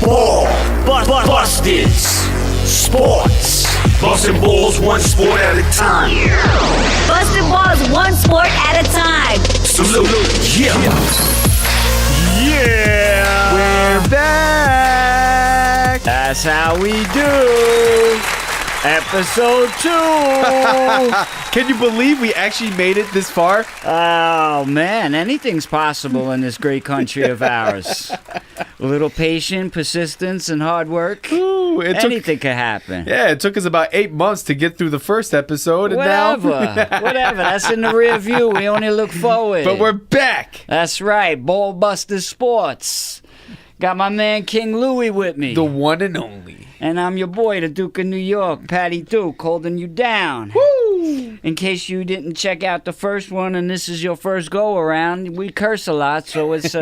Ball. Busters. Sports. Busting balls one sport at a time. Busting balls one sport at a time. Salute. Yeah. We're back. That's how we do. Episode 2. Can you believe we actually made it this far? Oh, man. Anything's possible in this great country of ours. A little patience, persistence, and hard work. Ooh, Anything could happen. Yeah, it took us about 8 months to get through the first episode. And Whatever. now... Whatever. That's in the rear view. We only look forward. But we're back. That's right. Ballbuster Sports. Got my man King Louie with me. The one and only. And I'm your boy, the Duke of New York, Patty Duke, holding you down. Woo! In case you didn't check out the first one and this is your first go-around, we curse a lot, so it's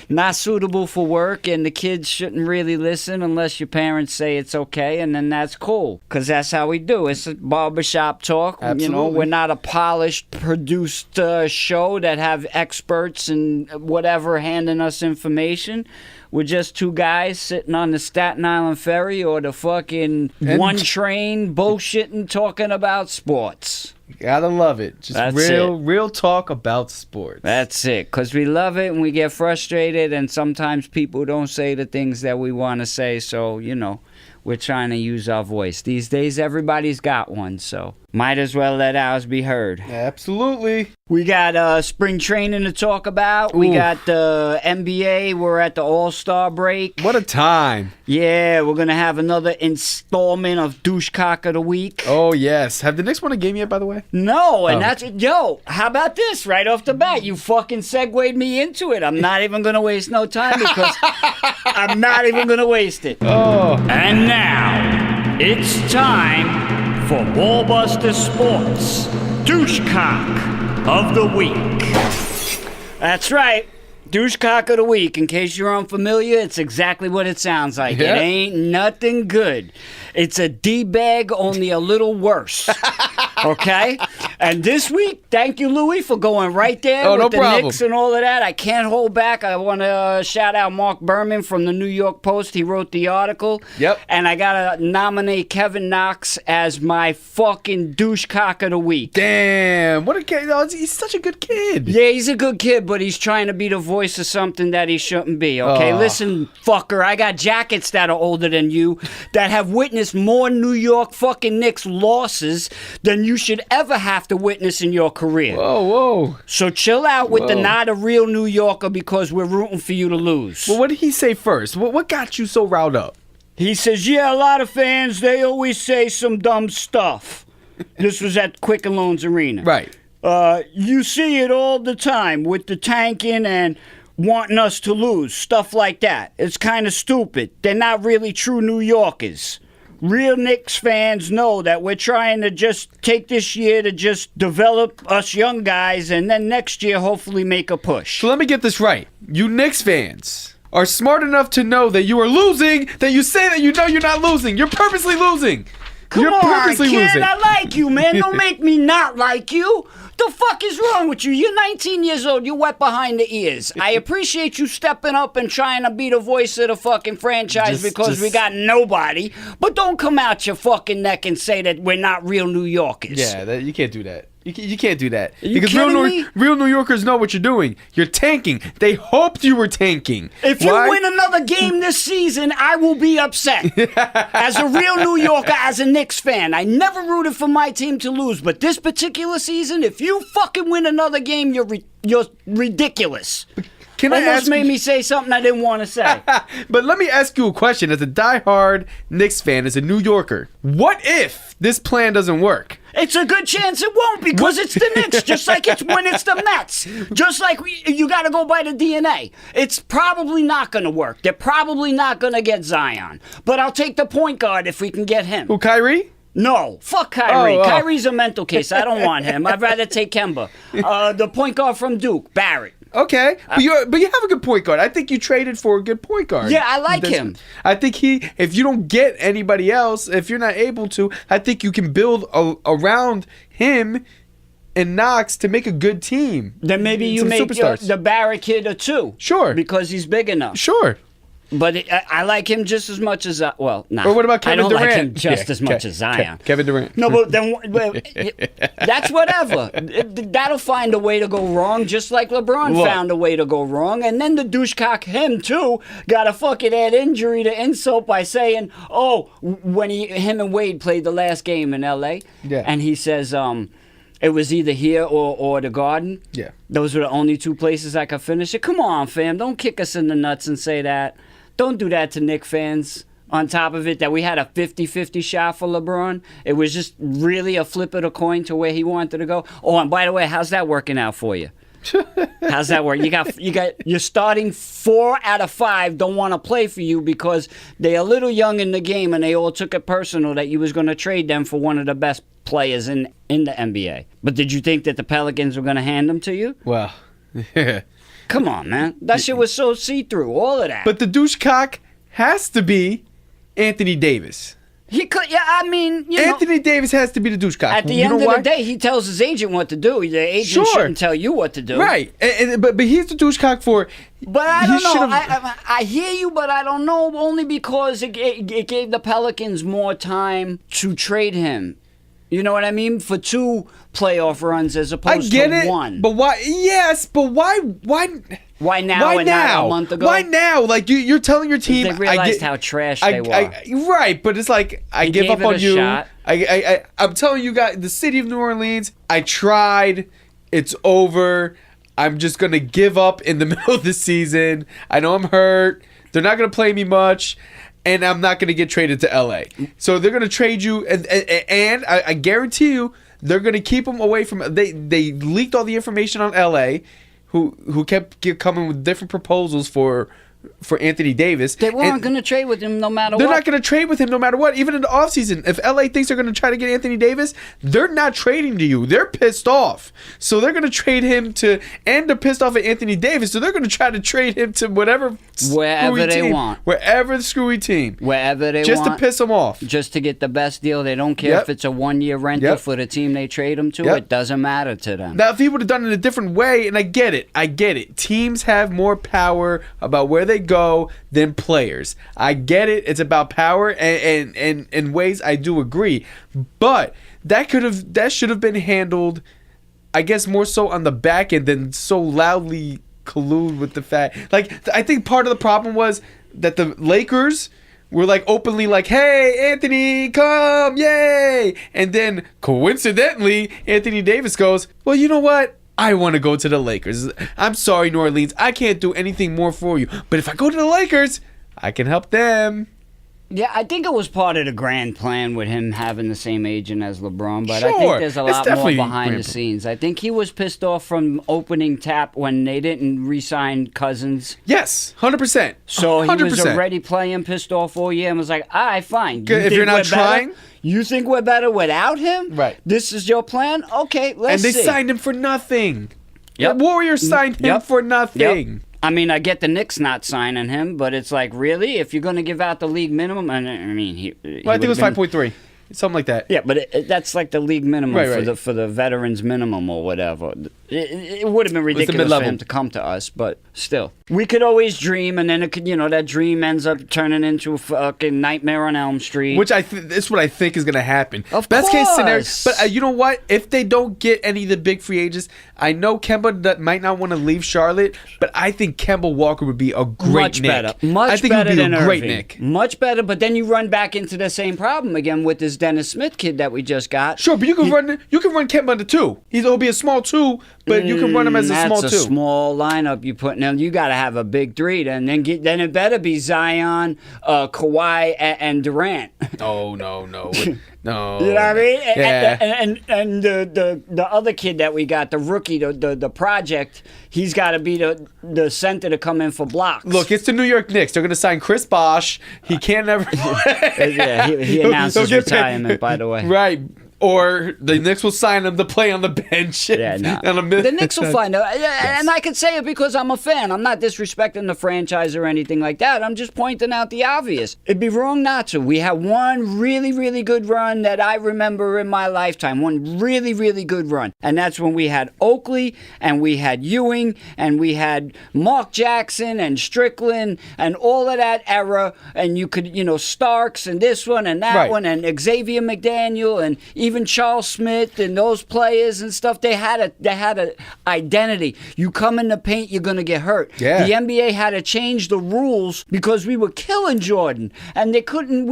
not suitable for work, and the kids shouldn't really listen unless your parents say it's okay, and then that's cool, because that's how we do. It's a barbershop talk. Absolutely. You know, we're not a polished, produced show that have experts and whatever handing us information. We're just two guys sitting on the Staten Island ferry or the fucking one train bullshitting talking about sports. Gotta love it. Just That's real talk about sports. That's it, because we love it and we get frustrated, and sometimes people don't say the things that we want to say, so, you know, we're trying to use our voice. These days, everybody's got one, so might as well let ours be heard. Absolutely. We got spring training to talk about. We got the NBA. We're at the All-Star break. What a time. Yeah, we're going to have another installment of Douchecock of the Week. Oh, yes. Have the Knicks won a game yet, by the way? No, and that's... Yo, how about this right off the bat? You fucking segued me into it. I'm not even going to waste no time because I'm not even going to waste it. Oh. And now, it's time for Ballbuster Sports Douchecock of the Week. That's right. Douchecock of the Week. In case you're unfamiliar, it's exactly what it sounds like. Yeah. It ain't nothing good. It's a D-bag, only a little worse. Okay? And this week, thank you, Louie, for going right there with the Knicks and all of that. I can't hold back. I want to shout out Mark Berman from the New York Post. He wrote the article. Yep. And I got to nominate Kevin Knox as my fucking Douchecock of the Week. Damn. What a kid. Oh, he's such a good kid. Yeah, he's a good kid, but he's trying to be the voice of something that he shouldn't be, okay? Listen, fucker, I got jackets that are older than you that have witnessed more New York fucking Knicks losses than you should ever have to witness in your career. Whoa. So chill out with the not a real New Yorker because we're rooting for you to lose. Well, what did he say first? What got you so riled up? He says, yeah, a lot of fans, they always say some dumb stuff. This was at Quicken Loans Arena. Right. You see it all the time with the tanking and wanting us to lose, stuff like that. It's kind of stupid. They're not really true New Yorkers. Real Knicks fans know that we're trying to just take this year to just develop us young guys and then next year hopefully make a push. So let me get this right. You Knicks fans are smart enough to know that you are losing, that you say that you know you're not losing. You're purposely losing. Come on, kid, I like you, man. Don't make me not like you. The fuck is wrong with you? You're 19 years old. You're wet behind the ears. I appreciate you stepping up and trying to be the voice of the fucking franchise because we got nobody. But don't come out your fucking neck and say that we're not real New Yorkers. Yeah, you can't do that. You can't do that. Are you because kidding me? real New Yorkers know what you're doing. You're tanking. They hoped you were tanking. If you win another game this season, I will be upset. As a real New Yorker, as a Knicks fan, I never rooted for my team to lose. But this particular season, if you fucking win another game, you're ridiculous. Almost made me say something I didn't want to say. But let me ask you a question. As a diehard Knicks fan, as a New Yorker, what if this plan doesn't work? It's a good chance it won't because it's the Knicks, just like it's when it's the Mets. Just like you got to go by the DNA. It's probably not going to work. They're probably not going to get Zion. But I'll take the point guard if we can get him. Who, Kyrie? No, fuck Kyrie. Kyrie's a mental case. I don't want him. I'd rather take Kemba. The point guard from Duke, Barrett. Okay, but you have a good point guard. I think you traded for a good point guard. Yeah, I like him. I think if you don't get anybody else, if you're not able to, I think you can build around him and Knox to make a good team. Then maybe you make the Barrett kid a 2. Sure. Because he's big enough. Sure. But I like him just as much as well. Nah, Or what about Kevin I don't Durant? like him just Yeah, as much as Zion. Kevin Durant. No, but then that's whatever. That'll find a way to go wrong, just like LeBron Look. found a way to go wrong. And then the douchecock, him too, got a fucking add injury to insult by saying, "Oh, when him and Wade played the last game in L.A." Yeah. And he says, it was either here or the Garden. Yeah. Those were the only two places I could finish it. Come on, fam. Don't kick us in the nuts and say that. Don't do that to Knicks fans. On top of it, that we had a 50-50 shot for LeBron. It was just really a flip of the coin to where he wanted to go. Oh, and by the way, how's that working out for you? How's that work? You're starting 4 out of 5 don't want to play for you because they're a little young in the game and they all took it personal that you was going to trade them for one of the best players in the NBA. But did you think that the Pelicans were going to hand them to you? Well, yeah. Come on, man. That shit was so see-through. All of that. But the douchecock has to be Anthony Davis. He could, yeah, I mean, you know. Anthony Davis has to be the douchecock. At the You end know of why? the day, he tells his agent what to do. The agent Sure. shouldn't tell you what to do. Right. But he's the douchecock for. But I he don't know. should've- I hear you, but I don't know. Only because it gave the Pelicans more time to trade him. You know what I mean? For 2 playoff runs as I opposed get to it. 1. But why? Yes, but why? Why now Why and now? not a month ago? Why now? Like you're telling your team. They realized how trash they were. Right, but it's like I They give gave up it on a you. shot. I'm telling you guys, the city of New Orleans. I tried. It's over. I'm just gonna give up in the middle of the season. I know I'm hurt. They're not gonna play me much. And I'm not going to get traded to LA. So they're going to trade you, and I guarantee you, they're going to keep him away from. They leaked all the information on LA, who kept coming with different proposals for Anthony Davis. They weren't going to trade with him no matter They're what. not going to trade with him no matter what, even in the offseason. If LA thinks they're going to try to get Anthony Davis, they're not trading to you. They're pissed off. So they're going to trade him to, and they're pissed off at Anthony Davis, so they're going to try to trade him to wherever Wherever screwy they team. want. Wherever the screwy team. Wherever they Just want. to piss him off. Just to get the best deal. They don't care Yep. if it's a 1-year rental Yep. for the team they trade him to. Yep. It doesn't matter to them. Now, if he would have done it a different way, and I get it. Teams have more power about where they go than players. I get it. It's about power, and in ways I do agree. But that should have been handled, I guess, more so on the back end than so loudly collude with the fact. Like, I think part of the problem was that the Lakers were like openly like, "Hey, Anthony, come, yay!" And then coincidentally, Anthony Davis goes, "Well, you know what? I want to go to the Lakers. I'm sorry, New Orleans. I can't do anything more for you. But if I go to the Lakers, I can help them." Yeah, I think it was part of the grand plan with him having the same agent as LeBron, but I Sure. think there's a It's lot more definitely behind the grand- scenes. I think he was pissed off from opening tap when they didn't re-sign Cousins. Yes, 100%. So he was 100%. already playing pissed off all year and was like, all right, fine. Good, if think you're not we're better? trying? You think we're better without him? Right. This is your plan? Okay, let's And they see. signed him for nothing. Yep. The Warriors signed him Yep. for nothing. Yep. I mean, I get the Knicks not signing him, but it's like, really? If you're going to give out the league minimum, I mean, he Well, I think it was 5.3. Something like that. Yeah, but that's like the league minimum Right, right. for the veterans minimum or whatever. It would have been ridiculous for mid-level. him to come to us, but still, we could always dream, and then it could, that dream ends up turning into a fucking Nightmare on Elm Street. Which that's what I think is going to happen. Of Best case scenario. course. But you know what? If they don't get any of the big free agents, I know Kemba might not want to leave Charlotte, but I think Kemba Walker would be a great much Nick. better, much I think better he would be than a great Irving. Nick. Much better, but then you run back into the same problem again with this Dennis Smith kid that we just got. Sure, but you can run Kemba under 2. He'll be a small 2, but you can run him as a small 2. That's a small lineup you put in. You got to have a big 3, then it better be Zion, Kawhi, and Durant. Oh no. No. You know what I mean? Yeah. And the other kid that we got, the rookie, the project, he's got to be the center to come in for blocks. Look, it's the New York Knicks. They're going to sign Chris Bosh. He can't never. Yeah, he announced He'll his get paid. retirement, by the way. Right. or the Knicks will sign him to play on the bench. Yeah, no. The Knicks will find out. And I can say it because I'm a fan. I'm not disrespecting the franchise or anything like that. I'm just pointing out the obvious. It'd be wrong not to. We had one really, really good run that I remember in my lifetime. One really, really good run. And that's when we had Oakley, and we had Ewing, and we had Mark Jackson and Strickland and all of that era. And you could, Starks and this one and that one and Xavier McDaniel and even Charles Smith and those players and stuff. They had a identity. You come in the paint, you're gonna get hurt. Yeah. The NBA had to change the rules because we were killing Jordan, and they couldn't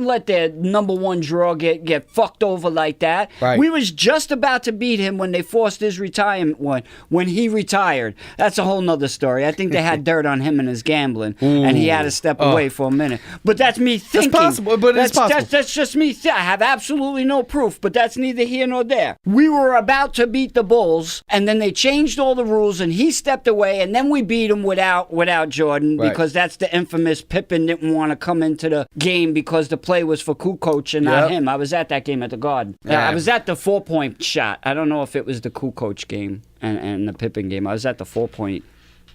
let their number one draw get fucked over like that. Right. We was just about to beat him when they forced his retirement when he retired. That's a whole nother story. I think they had dirt on him and his gambling, and he had to step away for a minute. But that's me thinking. That's possible, but it's possible. That's just me. I have absolutely no proof, but that's neither here nor there. We were about to beat the Bulls, and then they changed all the rules, and he stepped away, and then we beat him without Jordan, because that's the infamous Pippen didn't want to come into the game because the play was for Kukoc and not him. I was at that game at the Garden. I was at the 4-point shot. I don't know if it was the Kukoc game and the Pippen game. I was at the 4-point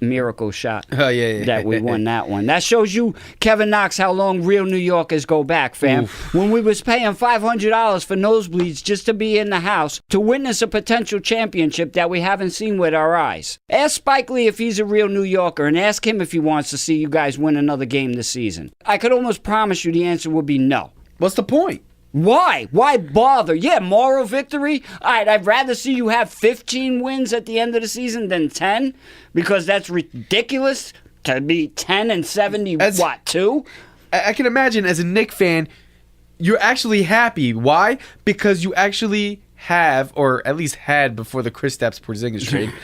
miracle shot that we won that one. That shows you, Kevin Knox, how long real New Yorkers go back, fam. Oof. When we was paying $500 for nosebleeds just to be in the house to witness a potential championship that we haven't seen with our eyes. Ask Spike Lee if he's a real New Yorker, and ask him if he wants to see you guys win another game this season. I could almost promise you the answer would be no. What's the point? Why? Why bother? Yeah, moral victory? All right, I'd rather see you have 15 wins at the end of the season than 10, because that's ridiculous to be 10 and 70, two? I can imagine as a Knicks fan, you're actually happy. Why? Because you actually have, or at least had before the Kristaps Porzingis trade,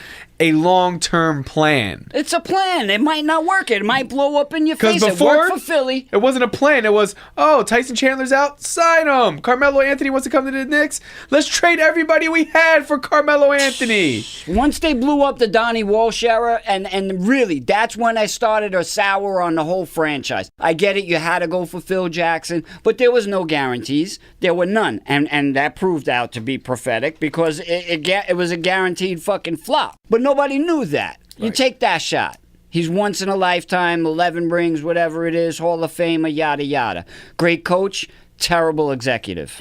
a long-term plan. It's a plan. It might not work. It might blow up in your face. Before, it worked for Philly. It wasn't a plan. It was, Tyson Chandler's out, sign him. Carmelo Anthony wants to come to the Knicks. Let's trade everybody we had for Carmelo Anthony. Once they blew up the Donnie Walsh era, and really, that's when I started to sour on the whole franchise. I get it. You had to go for Phil Jackson, but there was no guarantees. There were none. And that proved out to be prophetic, because it was a guaranteed fucking flop. But nobody knew that. You take that shot. He's once in a lifetime, 11 rings, whatever it is, Hall of Famer, yada, yada. Great coach, terrible executive.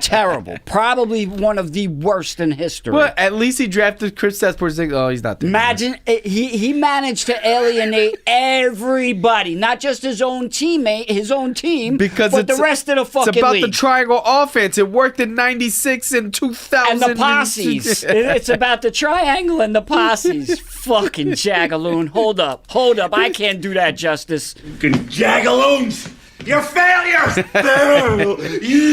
Terrible. Probably one of the worst in history. Well, at least he drafted Kristaps Porzingis. Oh, he's not there. Imagine, he managed to alienate everybody, not just his own teammate, his own team, but the rest of the fucking league. It's about the triangle offense. It worked in 96 and 2000. And the posses. It's about the triangle and the posses. Fucking Jagaloon. Hold up. I can't do that justice. Fucking Jagaloons! You're failures! Failures!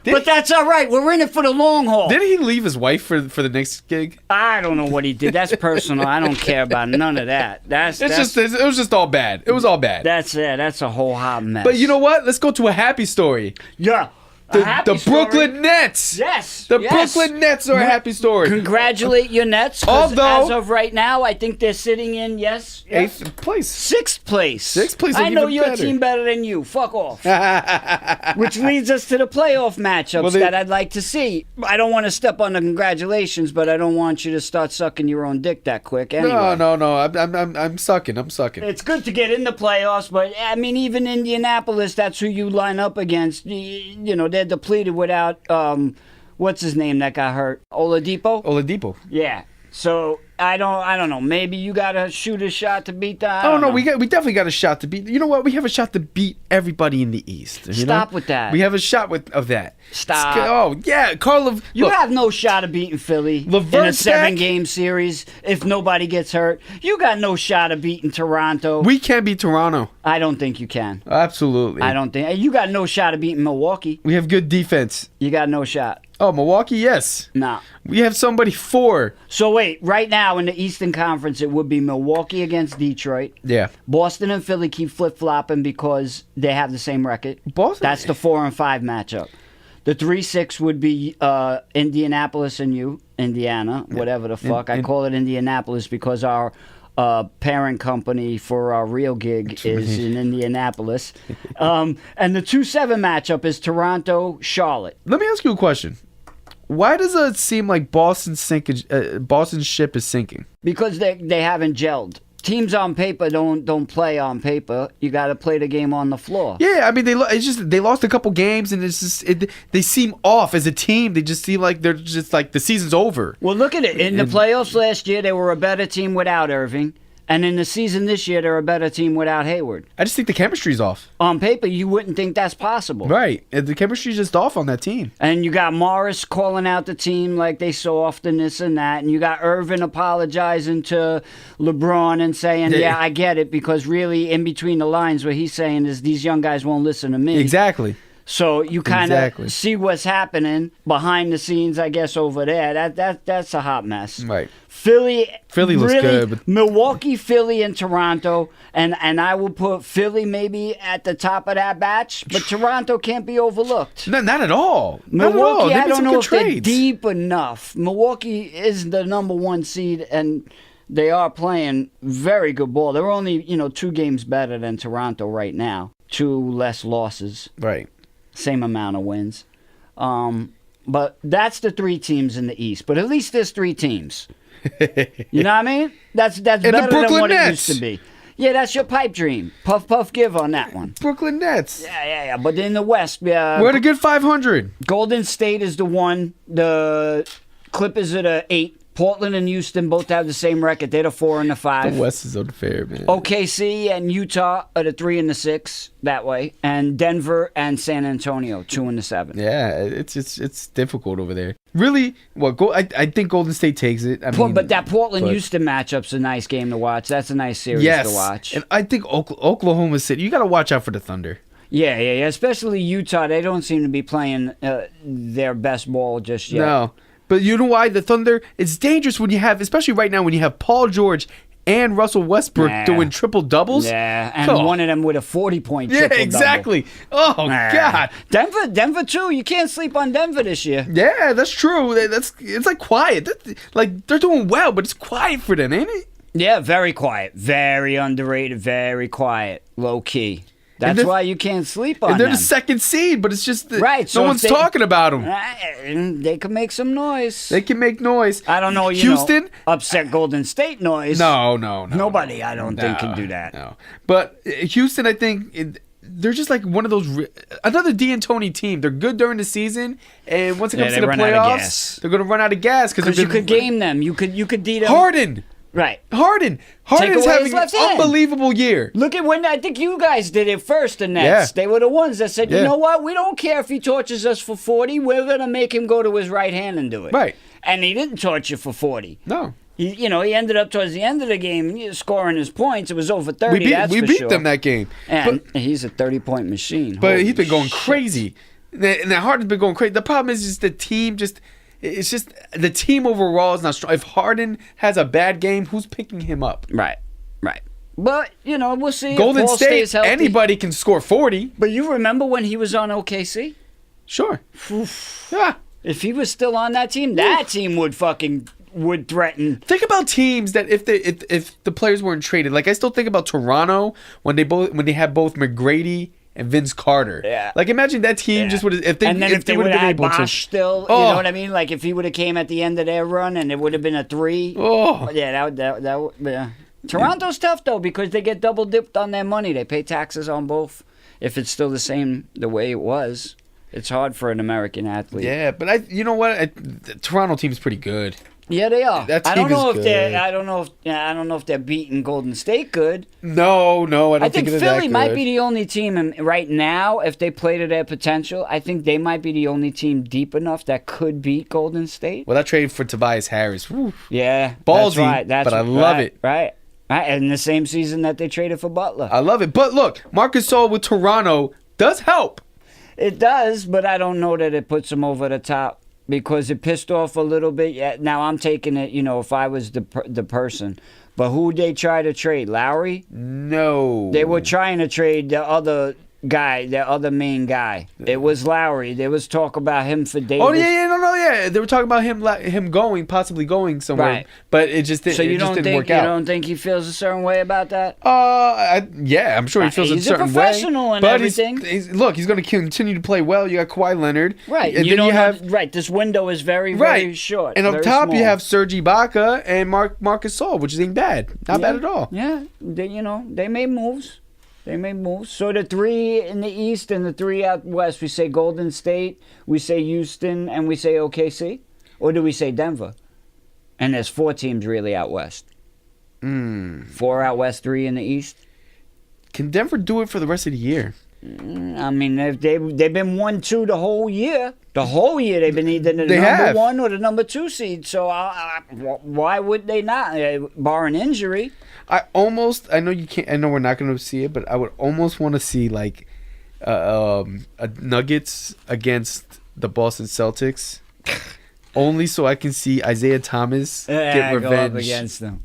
But that's all right. We're in it for the long haul. Didn't he leave his wife for the next gig? I don't know what he did. That's personal. I don't care about none of that. It was just all bad. It was all bad. That's a whole hot mess. But you know what? Let's go to a happy story. Yeah. The Brooklyn Nets. Yes. The Brooklyn Nets are a happy story. Congratulate your Nets. Although, as of right now, I think they're sitting in, 8th place. 6th place. 6th place. I know your team better than you. Fuck off. Which leads us to the playoff matchups that I'd like to see. I don't want to step on the congratulations, but I don't want you to start sucking your own dick that quick. Anyway. No. I'm sucking. It's good to get in the playoffs, but I mean, even Indianapolis, that's who you line up against. They're depleted without what's his name that got hurt? Oladipo? Yeah. So I don't know. Maybe you gotta shoot a shot to beat that. Oh no, we definitely got a shot to beat. You know what? We have a shot to beat everybody in the East. Stop with that. We have a shot of that. Stop. Oh yeah, Carl. You have no shot of beating Philly in a 7-game series if nobody gets hurt. You got no shot of beating Toronto. We can beat Toronto. I don't think you can. Absolutely. I don't think you got no shot of beating Milwaukee. We have good defense. You got no shot. Oh, Milwaukee, yes. Nah. We have somebody 4. So wait, right now in the Eastern Conference, it would be Milwaukee against Detroit. Yeah. Boston and Philly keep flip-flopping because they have the same record. Boston? That's the 4 and 5 matchup. The 3-6 would be Indianapolis and Indiana, whatever the fuck. I call it Indianapolis because our parent company for our real gig is in Indianapolis. And the 2-7 matchup is Toronto-Charlotte. Let me ask you a question. Why does it seem like Boston's ship is sinking? Because they haven't gelled. Teams on paper don't play on paper. You got to play the game on the floor. Yeah, I mean they lost a couple games and they seem off as a team. They just seem like they're just like the season's over. Well, look at it. In the playoffs last year, they were a better team without Irving. And in the season this year, they're a better team without Hayward. I just think the chemistry's off. On paper, you wouldn't think that's possible. Right. The chemistry's just off on that team. And you got Morris calling out the team like they so often this and that. And you got Irvin apologizing to LeBron and saying, yeah, I get it. Because really, in between the lines, what he's saying is these young guys won't listen to me. Exactly. So you kind of see what's happening behind the scenes, I guess, over there. That's a hot mess. Right. Philly looks good. But Milwaukee, Philly, and Toronto. And I will put Philly maybe at the top of that batch. But Toronto can't be overlooked. No, not at all. Milwaukee, I don't know if they're trades. deep enough. Milwaukee is the number 1 seed, and they are playing very good ball. They're only 2 games better than Toronto right now. 2 less losses. Right. Same amount of wins. But that's the 3 teams in the East. But at least there's 3 teams. You know what I mean? That's better than what it used to be. Yeah, that's your pipe dream. Puff, puff, give on that one. Brooklyn Nets. Yeah. But in the West, we're at a good 500. Golden State is the 1. The Clippers are the 8. Portland and Houston both have the same record. They're the 4 and the 5. The West is unfair, man. OKC and Utah are the 3 and the 6 that way, and Denver and San Antonio 2 and the 7. Yeah, it's difficult over there. Really? Well, I think Golden State takes it. But that Portland-Houston matchup's a nice game to watch. That's a nice series to watch. And I think Oklahoma City. You got to watch out for the Thunder. Yeah. Especially Utah. They don't seem to be playing their best ball just yet. No. But you know why? The Thunder, it's dangerous when you have, especially right now, when you have Paul George and Russell Westbrook doing triple-doubles. Yeah, and one of them with a 40-point triple-double. Yeah, exactly. Oh, God. Denver, too. You can't sleep on Denver this year. Yeah, that's true. It's like quiet. Like, they're doing well, but it's quiet for them, ain't it? Yeah, very quiet. Very underrated, very quiet. Low-key. That's why you can't sleep on them. And they're the 2nd seed, but it's just so no one's talking about them. They can make some noise. They can make noise. I don't know, Houston? Upset Golden State noise. No. Nobody, I don't think, can do that. No. But Houston, I think, they're just like one of those, another D'Antoni team. They're good during the season, and once it comes to the playoffs, they're going to run out of gas. Because you could game them. You could beat them. Harden. Right. Harden's having an unbelievable year. Look at when I think you guys did it first, the Nets. Yeah. They were the ones that said, you know what? We don't care if he tortures us for 40. We're going to make him go to his right hand and do it. Right. And he didn't torture for 40. No. He ended up towards the end of the game scoring his points. It was over 30, we beat them that game. And he's a 30-point machine. But he's been going crazy. And Harden's been going crazy. The problem is just the team it's just the team overall is not strong. If Harden has a bad game, who's picking him up? Right. But, we'll see. Golden State, anybody can score 40. But you remember when he was on OKC? Sure. Oof. Yeah. If he was still on that team, team would threaten. Think about teams that if the players weren't traded. Like I still think about Toronto when they had both McGrady and Vince Carter. Yeah. Like imagine that team just would have if they would have been able Bosh to still, you know what I mean? Like if he would have came at the end of their run and it would have been a 3. Oh. Yeah, that would yeah. Toronto's tough though because they get double dipped on their money. They pay taxes on both. If it's still the way it was, it's hard for an American athlete. Yeah, but the Toronto team's pretty good. Yeah, they are. That team I don't know is if good. I don't know if they're beating Golden State good. No, I don't think they're that Philly good. might be the only team right now. If they play to their potential, I think they might be the only team deep enough that could beat Golden State. Well, that trade for Tobias Harris, whew. Yeah, ballsy, that's right. but I love it. Right. In the same season that they traded for Butler. I love it. But look, Marc Gasol with Toronto does help. It does, but I don't know that it puts them over the top. Because it pissed off a little bit. Yeah, now I'm taking it, if I was the person. But who they try to trade? Lowry? No. They were trying to trade the other guy, the other main guy. It was Lowry. There was talk about him for Davis. Oh yeah. They were talking about him possibly going somewhere, Right. but it just didn't. So you it just don't didn't think work out. you don't think he feels a certain way about that? Yeah, I'm sure he feels He's a certain a professional way. and but everything. He's going to continue to play well. You got Kawhi Leonard, Right. And you then you have right. This window is very, very short. and up very top small. you have Serge Ibaka and Marcus Gasol, which ain't bad, not bad at all. Yeah, they made moves. So the three in the East and the three out West, we say Golden State, we say Houston, and we say OKC? Or do we say Denver? And there's 4 teams really out West. 4 out West, 3 in the East. Can Denver do it for the rest of the year? I mean, they've been 1-2 the whole year. The whole year they've been either the They number have. 1 or the number 2 seed. So why would they not? Barring injury. I know you can't. I know we're not going to see it, but I would almost want to see like a Nuggets against the Boston Celtics, only so I can see Isaiah Thomas get revenge. Go up against them.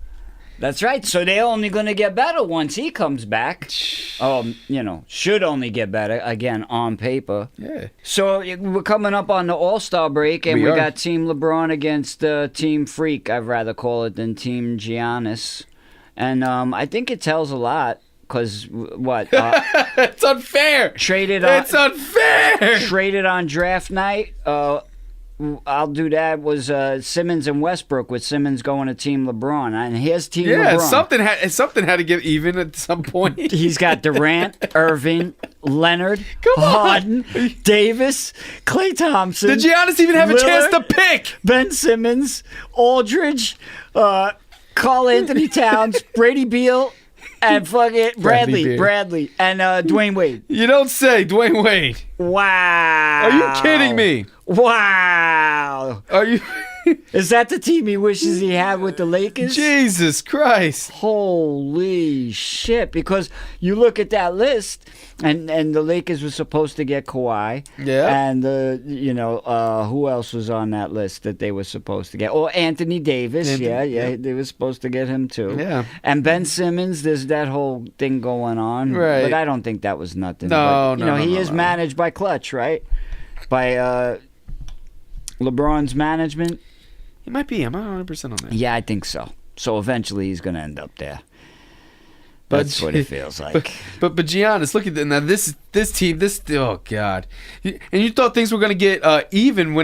That's right. So they're only going to get better once he comes back. Should only get better again on paper. Yeah. So we're coming up on the All-Star break, and we are. got Team LeBron against Team Freak. I'd rather call it than Team Giannis. And I think it tells a lot because what? It's unfair. It's unfair. Traded on draft night. I'll do that. Was Simmons and Westbrook, with Simmons going to Team LeBron, and here's Team LeBron. Something had to get even at some point. He's got Durant, Irving, Leonard, Harden, Davis, Klay Thompson. Did Giannis even have a chance to pick? Ben Simmons, Aldridge, Karl Anthony Towns, Brady Beal, and fucking Bradley, and Dwayne Wade. You don't say, Dwayne Wade. Wow. Are you kidding me? Wow. Are you? Is that the team he wishes he had with the Lakers? Jesus Christ. Holy shit. Because you look at that list, and the Lakers were supposed to get Kawhi. Yeah. And, who else was on that list that they were supposed to get? Oh, Anthony Davis. Yeah. They were supposed to get him too. Yeah. And Ben Simmons, there's that whole thing going on. Right. But I don't think that was nothing. No, but, he is no. managed by Clutch, right? By LeBron's management. He might be. I'm not 100% on that. Yeah, I think so. So eventually he's going to end up there. That's what it feels like. But Giannis, look at that. Now this team, oh God. And you thought things were going to get even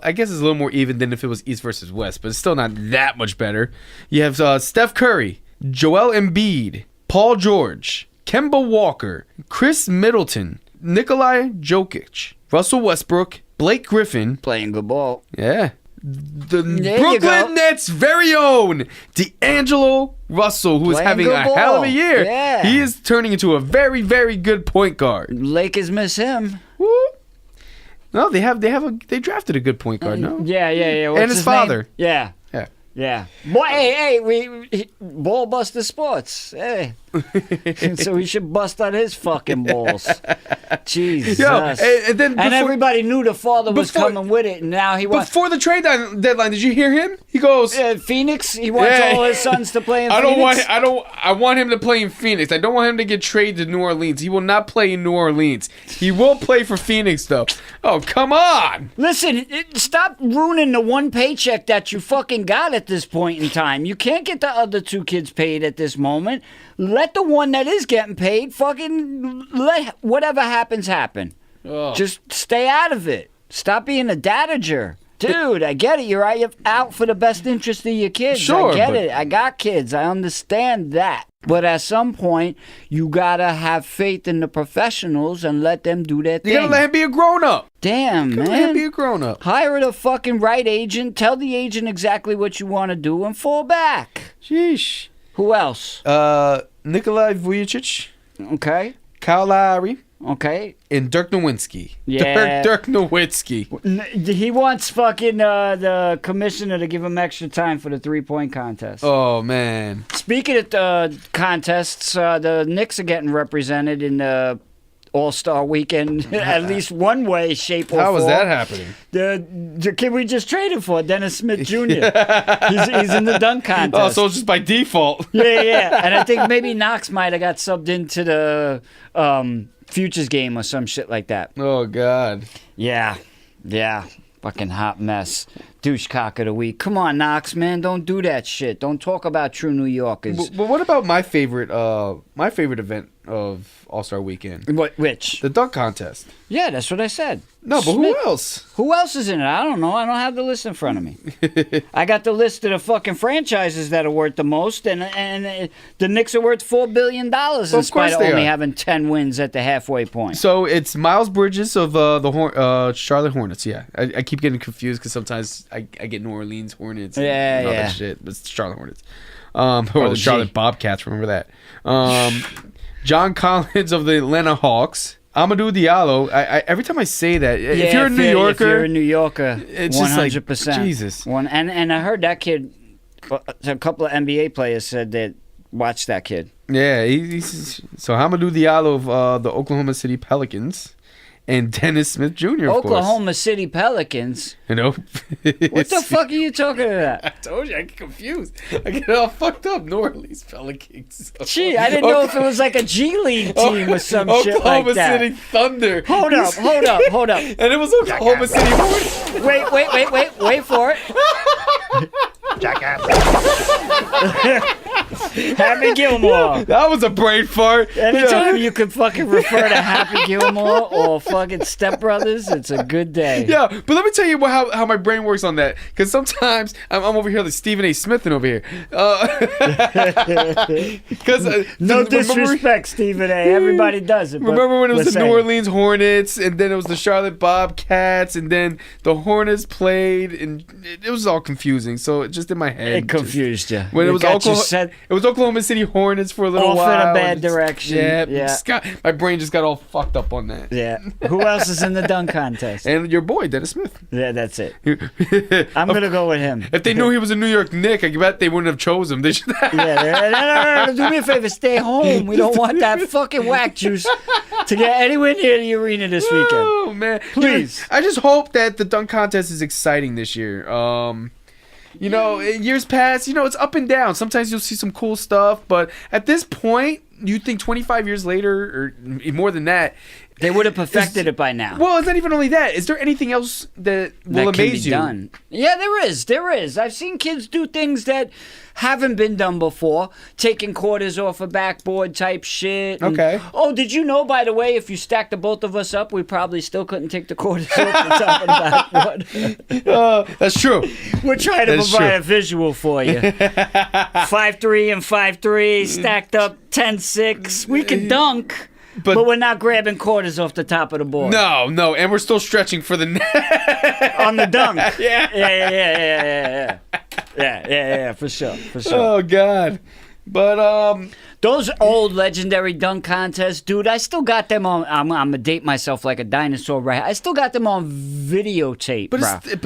I guess it's a little more even than if it was East versus West, but it's still not that much better. You have Steph Curry, Joel Embiid, Paul George, Kemba Walker, Chris Middleton, Nikola Jokic, Russell Westbrook, Blake Griffin. Playing good ball. Yeah. The There Brooklyn Nets' very own D'Angelo Russell, who is Playing having good a hell of ball. a year. Yeah. He is turning into a very, very good point guard. Lakers miss him. Woo. No, they drafted a good point guard. No, Yeah. What's and his father. Name? Yeah. Boy, we ball buster sports. Hey. So we should bust on his fucking balls. Jesus. And then everybody knew the father was coming with it, and now he wants. Before the trade deadline, did you hear him? He goes, Phoenix. He wants all his sons to play in Phoenix. I want him to play in Phoenix. I don't want him to get traded to New Orleans. He will not play in New Orleans. He will play for Phoenix, though. Oh, come on. Listen, stop ruining the one paycheck that you fucking got at this point in time. You can't get the other 2 kids paid at this moment. Let the one that is getting paid fucking let whatever happens happen. Oh. Just stay out of it. Stop being a dadager. Dude, I get it. You're out for the best interest of your kids. Sure, I get it. I got kids. I understand that. But at some point, you gotta have faith in the professionals and let them do their thing. You gotta let him be a grown-up. Damn, man. Let him be a grown-up. Hire the fucking right agent. Tell the agent exactly what you want to do and fall back. Sheesh. Who else? Nikolai Vujicic. Okay. Kyle Lowry. Okay. And Dirk Nowitzki. Yeah. Dirk Nowitzki. He wants fucking the commissioner to give him extra time for the 3-point contest. Oh, man. Speaking of contests, the Knicks are getting represented in the All-Star Weekend at least one way, shape, or form. How was that happening? The kid we just traded for, Dennis Smith Jr. he's in the dunk contest. Oh, so it's just by default. Yeah. And I think maybe Knox might have got subbed into the Futures game or some shit like that. Oh, God. Yeah. Fucking hot mess. Douchecock of the week. Come on, Knox, man. Don't do that shit. Don't talk about true New Yorkers. But what about my favorite event of All-Star Weekend? Which? The dunk contest. Yeah, that's what I said. No, but Smith. who else? Who else is in it? I don't know. I don't have the list in front of me. I got the list of the fucking franchises that are worth the most, and the Knicks are worth $4 billion in spite of only having 10 wins at the halfway point. So it's Miles Bridges of the Charlotte Hornets. Yeah, I keep getting confused because sometimes I get New Orleans Hornets. And all that shit. But it's Charlotte Hornets. Or the Charlotte Bobcats. Remember that. John Collins of the Atlanta Hawks. Amadou Diallo. Every time I say that, if you're a New Yorker, it's 100%. Just like, Jesus. And I heard that kid. A couple of NBA players said that watch that kid. Yeah, so Amadou Diallo of the Oklahoma City Pelicans. And Dennis Smith Jr., of Oklahoma City Pelicans. You know? What the fuck are you talking about? I told you, I get confused. I get all fucked up. New Orleans Pelicans. Gee, I didn't know if it was like a G League team or some shit like that. Oklahoma City Thunder. Hold up. And it was Oklahoma City Hornets. Wait for it. Jackass. Happy Gilmore. That was a brain fart. Anytime you can fucking refer to Happy Gilmore or fucking Step Brothers, it's a good day. Yeah, but let me tell you how my brain works on that. Because sometimes I'm over here like Stephen A. Smith and over here. No disrespect, Stephen A. Everybody does it. Remember when it was the New Orleans Hornets, and then it was the Charlotte Bobcats, and then the Hornets played, and it was all confusing. So it just in my head, it confused you. When it was Oklahoma City Hornets for a little while. Off in a bad direction. Yeah. My brain just got all fucked up on that. Yeah. Who else is in the dunk contest? And your boy, Dennis Smith. Yeah, that's it. I'm going to go with him. If they knew he was a New York Knick, I bet they wouldn't have chose him. No. Do me a favor. Stay home. We don't want that fucking whack juice to get anywhere near the arena this weekend. Oh, man. Please. I just hope that the dunk contest is exciting this year. Years past, it's up and down. Sometimes you'll see some cool stuff, but at this point, you think 25 years later, or more than that, they would have perfected it by now. Well, it's not even only that. Is there anything else that will amaze you? Done. Yeah, there is. I've seen kids do things that haven't been done before. Taking quarters off a backboard type shit. Okay. Oh, did you know, by the way, if you stack the both of us up, we probably still couldn't take the quarters off the top of the backboard. That's true. We're trying to provide a visual for you. 5'3" and 5'3", stacked up 10-6. We can dunk. But we're not grabbing quarters off the top of the board. No, and we're still stretching for the net. On the dunk. Yeah, for sure. Oh, God. But, those old legendary dunk contests, dude, I still got them on. I'm going to date myself like a dinosaur, right? I still got them on videotape, but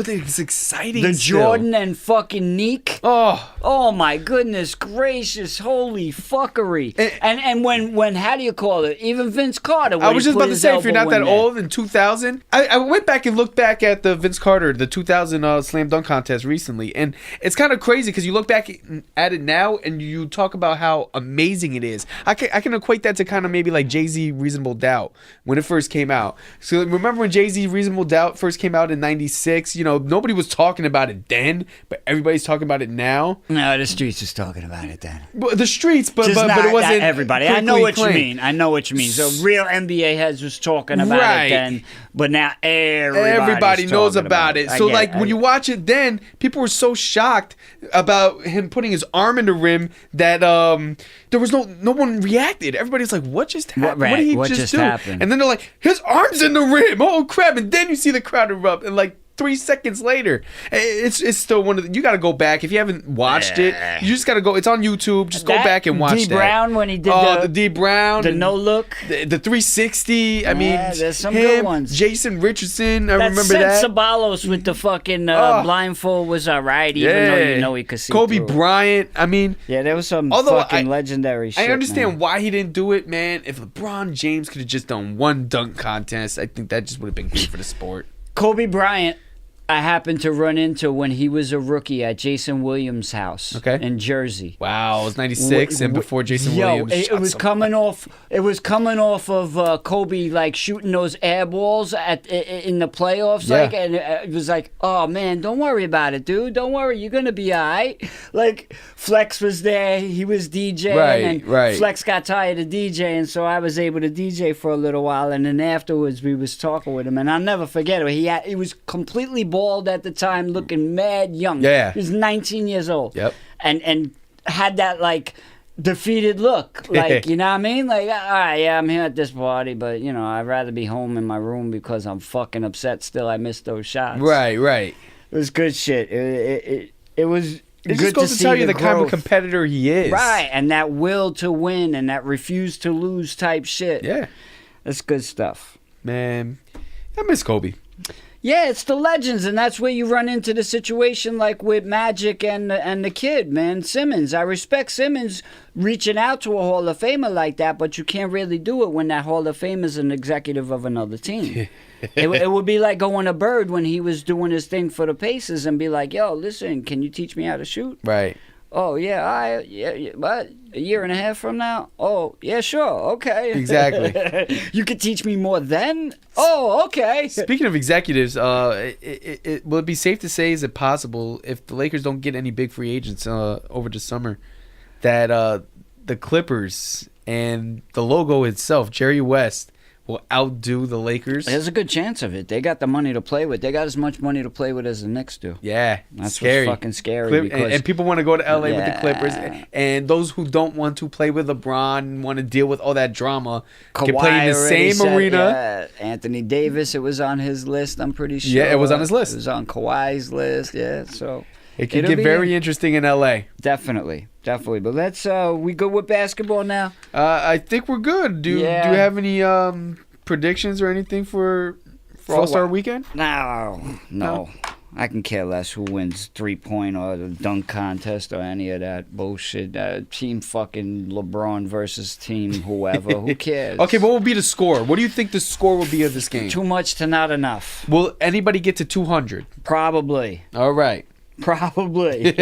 it's exciting. The still. Jordan and fucking Neek. Oh, my goodness gracious. Holy fuckery. And when how do you call it? Even Vince Carter. I was just about to say, if you're not that old, in 2000, I went back and looked back at the Vince Carter, the 2000 slam dunk contest recently. And it's kind of crazy because you look back at it now and you talk about how amazing it is. I can equate that to kind of maybe like Jay-Z Reasonable Doubt when it first came out. So remember when Jay-Z Reasonable Doubt first came out in 96? Nobody was talking about it then, but everybody's talking about it now. No, the streets was talking about it then. The streets, but it wasn't not everybody. I know what you mean. So real NBA heads was talking about it then, but now everybody knows about it. So when you watch it then, people were so shocked about him putting his arm in the rim that there was no one reacted. Everybody's like, what just happened? What did he just do? Happened? And then they're like, his arm's in the rim. Oh, crap. And then you see the crowd erupt. And 3 seconds later. It's still one of the, you got to go back if you haven't watched it. You just got to go. It's on YouTube. Just go back and watch D that. Brown when he did the D Brown, the no look, the 360. I mean, there's some him, good ones. Jason Richardson. I remember that. that. Ceballos with the fucking blindfold was alright, even though you know he could see. Kobe through. Bryant. I mean, There was some fucking legendary shit. I understand man. why he didn't do it, man. If LeBron James could have just done one dunk contest, I think that just would have been good for the sport. Kobe Bryant, I happened to run into when he was a rookie at Jason Williams' house in Jersey. Wow, it was 96 and before Jason Williams. It was coming off. It was coming off of Kobe like shooting those air balls in the playoffs. Yeah. Like, and it was like, oh man, don't worry about it, dude. Don't worry, you're gonna be alright. Like Flex was there, he was DJing, and Flex got tired of DJing, so I was able to DJ for a little while, and then afterwards we was talking with him, and I'll never forget it. He was completely bald at the time, looking mad young. Yeah. He was 19 years old. Yep. And had that like defeated look, like, you know what I mean? Like, all right, yeah, I'm here at this party, but you know, I'd rather be home in my room because I'm fucking upset still I missed those shots. Right. It was good shit. It was It good just goes to tell you the kind of growth. competitor he is. Right, and that will to win and that refuse to lose type shit. Yeah. That's good stuff. Man, I miss Kobe. Yeah, it's the legends, and that's where you run into the situation like with Magic and the kid, man, Simmons. I respect Simmons reaching out to a Hall of Famer like that, but you can't really do it when that Hall of Famer's an executive of another team. It would be like going to Bird when he was doing his thing for the Pacers and be like, yo, listen, can you teach me how to shoot? Right. Oh, yeah, what? A year and a half from now? Oh, yeah, sure, okay. Exactly. You could teach me more then? Oh, okay. Speaking of executives, will it be safe to say, is it possible, if the Lakers don't get any big free agents over the summer, that the Clippers and the logo itself, Jerry West, will outdo the Lakers? There's a good chance of it. They got the money to play with. They got as much money to play with as the Knicks do. Yeah, that's scary. What's fucking scary. Because, and people want to go to LA with the Clippers, and those who don't want to play with LeBron and want to deal with all that drama can play in the same arena. Yeah, Anthony Davis, it was on his list, I'm pretty sure. Yeah, it was on his list. It was on Kawhi's list, yeah, so... It could get very interesting in LA. Definitely. But let's, we good with basketball now? I think we're good. Do you have any predictions or anything for All-Star Weekend? No. I can care less who wins 3-point or the dunk contest or any of that bullshit. Team fucking LeBron versus team whoever. Who cares? Okay, what will be the score? What do you think the score will be of this game? Too much to not enough. Will anybody get to 200? Probably. All right. Probably.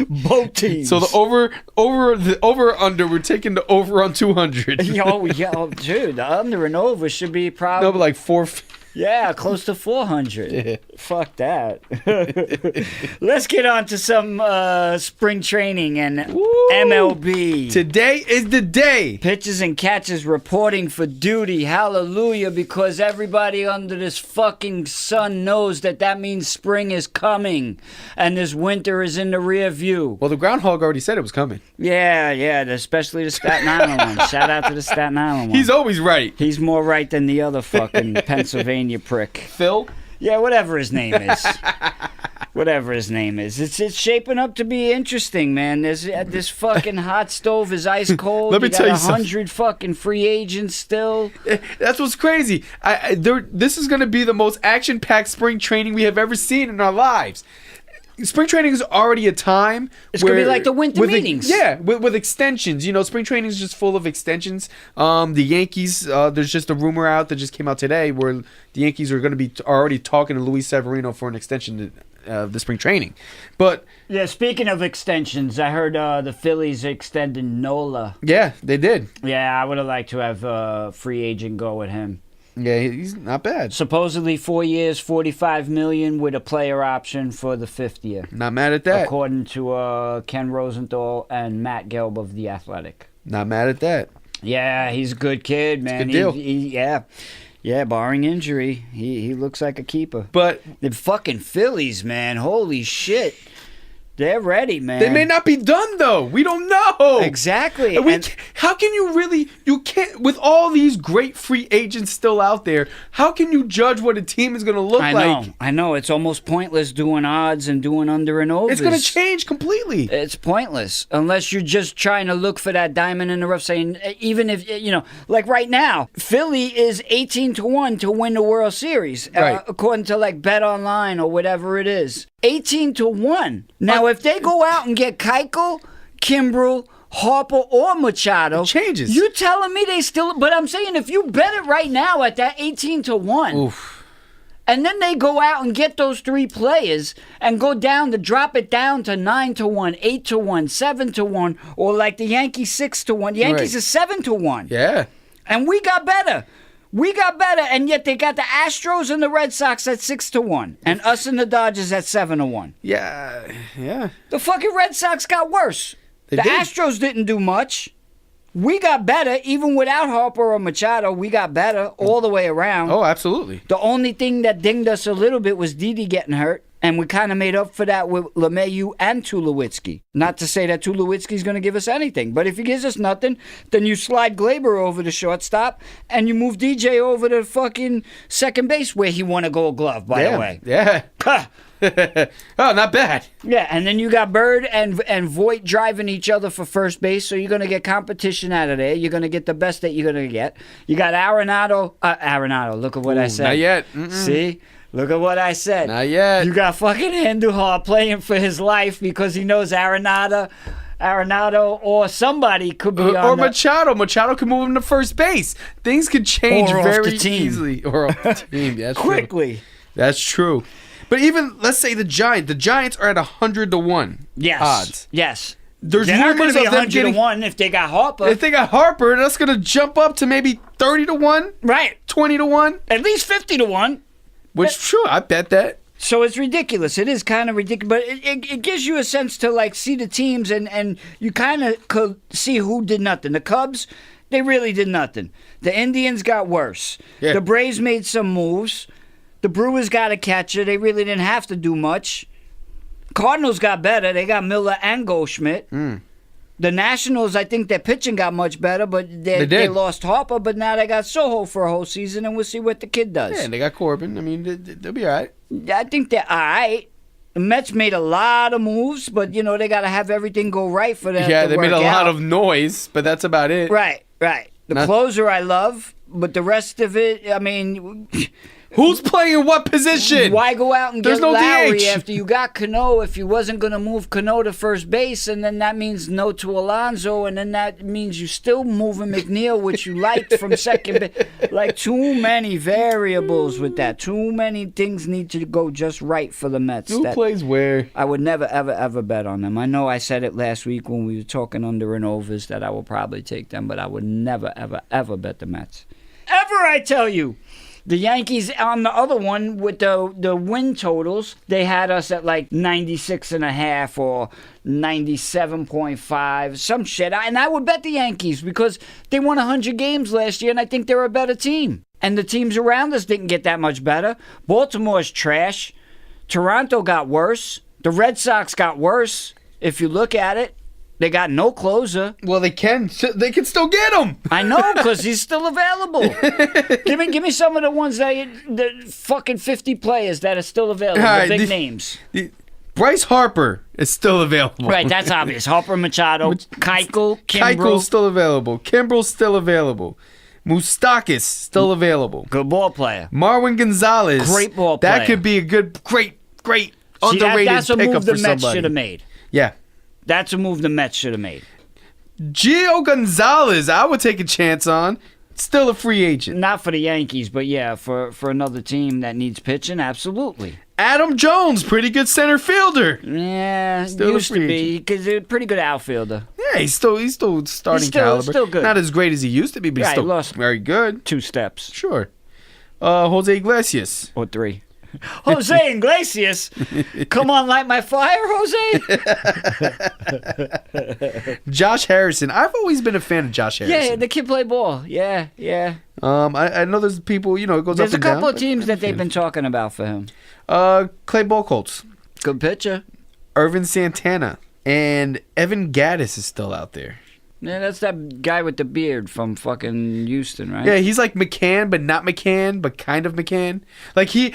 Both teams. So the over under, we're taking the over on 200. Yo, dude, the under and over should be probably... No, but like 4... Yeah, close to 400. Fuck that. Let's get on to some spring training and MLB. Today is the day. Pitchers and catchers reporting for duty. Hallelujah, because everybody under this fucking sun knows that means spring is coming and this winter is in the rear view. Well, the groundhog already said it was coming. Yeah, especially the Staten Island one. Shout out to the Staten Island one. He's always right. He's more right than the other fucking Pennsylvania prick. Phil? Yeah, whatever his name is. It's shaping up to be interesting, man. There's this fucking hot stove is ice cold. Let me tell you 100 fucking free agents still. That's what's crazy. This is going to be the most action-packed spring training we have ever seen in our lives. Spring training is already a time it's going to be like the winter meetings. With extensions. You know, spring training is just full of extensions. The Yankees, there's just a rumor out that just came out today where the Yankees are going to be already talking to Luis Severino for an extension of the spring training. But yeah, speaking of extensions, I heard the Phillies extended Nola. Yeah, they did. Yeah, I would have liked to have a free agent go with him. Yeah, he's not bad. Supposedly 4 years, $45 million with a player option for the 5th year. Not mad at that. According to Ken Rosenthal and Matt Gelb of The Athletic. Not mad at that. Yeah, he's a good kid, man. It's a good deal. Yeah, barring injury, he looks like a keeper. But the fucking Phillies, man, holy shit. They're ready, man. They may not be done though. We don't know. Exactly. How can you really? You can't with all these great free agents still out there. How can you judge what a team is going to look like? I know. It's almost pointless doing odds and doing under and overs. It's going to change completely. It's pointless unless you're just trying to look for that diamond in the rough. Saying even if like right now, Philly is 18-1 to win the World Series, right. According to like Bet Online or whatever it is. 18-1. Now, if they go out and get Keuchel, Kimbrel, Harper, or Machado, it changes. You telling me they still? But I'm saying if you bet it right now at that 18-1, oof. And then they go out and get those 3 players and go down to drop it down to 9-1, 8-1, 7-1, or like the Yankees 6-1. The Yankees right. are 7-1. Yeah. And we got better. We got better, and yet they got the Astros and the Red Sox at 6-1, and us and the Dodgers at 7-1. Yeah. Yeah. The fucking Red Sox got worse. They the did. Astros didn't do much. We got better, even without Harper or Machado. We got better all the way around. Oh, absolutely. The only thing that dinged us a little bit was Didi getting hurt. And we kind of made up for that with LeMahieu and Tulowitzki. Not to say that Tulowitzki's going to give us anything, but if he gives us nothing, then you slide Glaber over to shortstop and you move DJ over to fucking second base where he won a Gold Glove, by the way. Yeah. Oh, not bad. Yeah, and then you got Bird and Voit driving each other for first base, so you're going to get competition out of there. You're going to get the best that you're going to get. You got Arenado, look at what I said. Not yet. Mm-mm. See? Look at what I said. Not yet. You got fucking Andujar playing for his life because he knows Arenado or somebody could be on or Machado. Machado could move him to first base. Things could change Or off very the team. easily. Or off the team. That's quickly. True. That's true. But even, let's say the Giants are at 100-1 odds. Yes. There's They're not going rumors to be of them getting 100-1 if they got Harper. If they got Harper, that's going to jump up to maybe 30-1, Right. 20-1. At least 50-1. Which, true, I bet that. So it's ridiculous. It is kind of ridiculous. But it gives you a sense to, like, see the teams, and you kind of could see who did nothing. The Cubs, they really did nothing. The Indians got worse. Yeah. The Braves made some moves. The Brewers got a catcher. They really didn't have to do much. Cardinals got better. They got Miller and Goldschmidt. The Nationals, I think their pitching got much better, but they lost Harper, but now they got Soho for a whole season, and we'll see what the kid does. Yeah, and they got Corbin. I mean, they'll be all right. I think they're all right. The Mets made a lot of moves, but, they got to have everything go right for them. Yeah, to they made work a lot out. of noise, but that's about it. Right. The closer I love, but the rest of it, I mean... Who's playing what position? Why go out and There's get no Lowry DH. after you got Cano if you wasn't going to move Cano to first base, and then that means no to Alonso, and then that means you still moving McNeil, which you liked from second base. Like, too many variables with that. Too many things need to go just right for the Mets. Who plays where? I would never, ever, ever bet on them. I know I said it last week when we were talking under and overs that I will probably take them, but I would never, ever, ever bet the Mets. Ever, I tell you. The Yankees on the other one with the win totals, they had us at like 96.5 or 97.5, some shit. And I would bet the Yankees because they won 100 games last year, and I think they're a better team. And the teams around us didn't get that much better. Baltimore's trash. Toronto got worse. The Red Sox got worse, if you look at it. They got no closer. Well, they can still get him. I know, because he's still available. Give me some of the ones the fucking 50 players that are still available, Right, the big names. Bryce Harper is still available. Right, that's obvious. Harper, Machado, Keuchel, Kimbrel. Keuchel's still available. Kimbrel's still available. Moustakis still available. Good ball player. Marwin Gonzalez. Great ball player. That could be a good, great, See, underrated that's a pickup move the for Mets somebody. should have made. Yeah. That's a move the Mets should have made. Gio Gonzalez, I would take a chance on. Still a free agent. Not for the Yankees, but yeah, for another team that needs pitching, absolutely. Adam Jones, pretty good center fielder. Yeah, Still a used to free be, because he's a pretty good outfielder. Yeah, he's still starting caliber. still good. Not as great as he used to be, but he's Right, still lost very good. 2 steps. Sure. Jose Iglesias. Or 3. Jose Iglesias, come on, light my fire, Jose. Josh Harrison. I've always been a fan of Josh Harrison. Yeah, the kid play ball. Yeah. I know there's people, it goes There's up a and down. couple of teams that they've been talking about for him. Clay Buchholz. Good pitcher. Irvin Santana, and Evan Gattis is still out there. Yeah, that's that guy with the beard from fucking Houston, right? Yeah, he's like McCann, but not McCann, but kind of McCann. Like he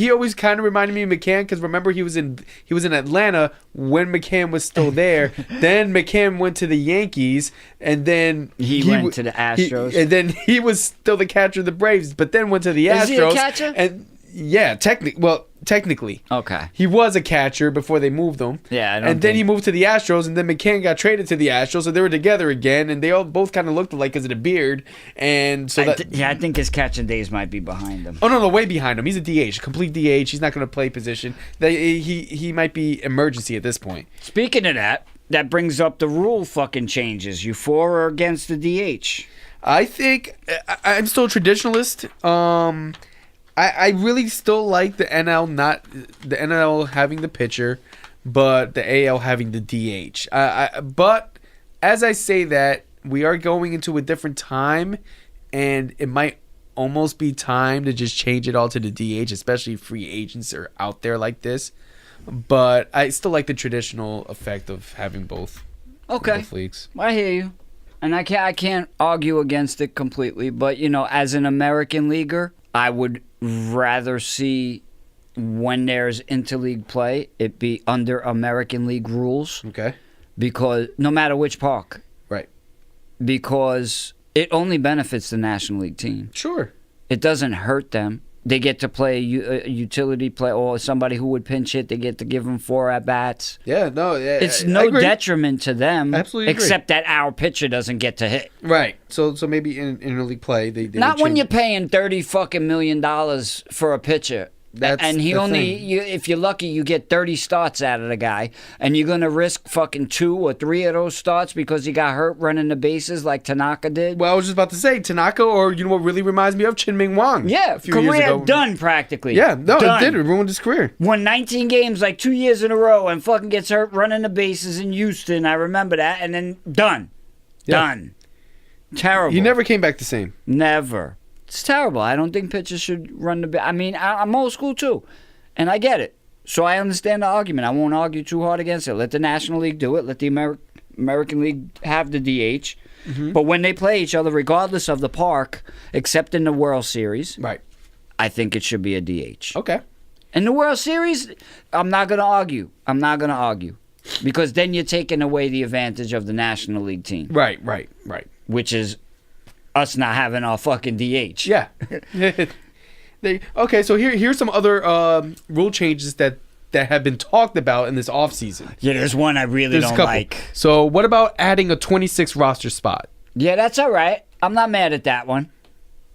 always kind of reminded me of McCann because remember he was in Atlanta when McCann was still there. Then McCann went to the Yankees, and then he went to the Astros, and then he was still the catcher of the Braves, but then went to the Astros. Is he a catcher? And yeah, technically. Okay. He was a catcher before they moved him. Yeah, then he moved to the Astros, and then McCann got traded to the Astros, so they were together again, and they all both kind of looked alike because of the beard, and so I think his catching days might be behind him. Oh no, way behind him. He's a DH, complete DH. He's not going to play position. He might be emergency at this point. Speaking of that brings up the rule fucking changes. You for or against the DH? I think I'm still a traditionalist. I really still like the NL having the pitcher, but the AL having the DH. But as I say that, we are going into a different time, and it might almost be time to just change it all to the DH, especially if free agents are out there like this. But I still like the traditional effect of having both. Okay, both leagues. I hear you, and I can't argue against it completely. But as an American leaguer, I would rather see when there's interleague play, it be under American League rules. Okay. Because no matter which park. Right. Because it only benefits the National League team. Sure. It doesn't hurt them. They get to play a utility play, or somebody who would pinch hit, they get to give them 4 at-bats. Yeah, no. Yeah, it's no detriment to them. Absolutely agree. Except that our pitcher doesn't get to hit. Right. So maybe in interleague play, they not when you're paying $30 million for a pitcher. And he only, if you're lucky, you get 30 starts out of the guy, and you're gonna risk fucking 2 or 3 of those starts because he got hurt running the bases like Tanaka did. Well, I was just about to say Tanaka, or you know what really reminds me of Chin-Ming Wang. Yeah, a few years ago. Done practically. Yeah, no, done. It did. It ruined his career. Won 19 games like 2 years in a row, and fucking gets hurt running the bases in Houston. I remember that, and then done. Terrible. He never came back the same. Never. It's terrible. I don't think pitchers should run the... I mean, I'm old school too, and I get it. So I understand the argument. I won't argue too hard against it. Let the National League do it. Let the American League have the DH. Mm-hmm. But when they play each other, regardless of the park, except in the World Series, right? I think it should be a DH. Okay. In the World Series, I'm not going to argue. Because then you're taking away the advantage of the National League team. Right. Which is us not having our fucking DH. Yeah. Okay, so here's some other rule changes that have been talked about in this offseason. Yeah, there's one I really don't like. So what about adding a 26 roster spot? Yeah, that's all right. I'm not mad at that one.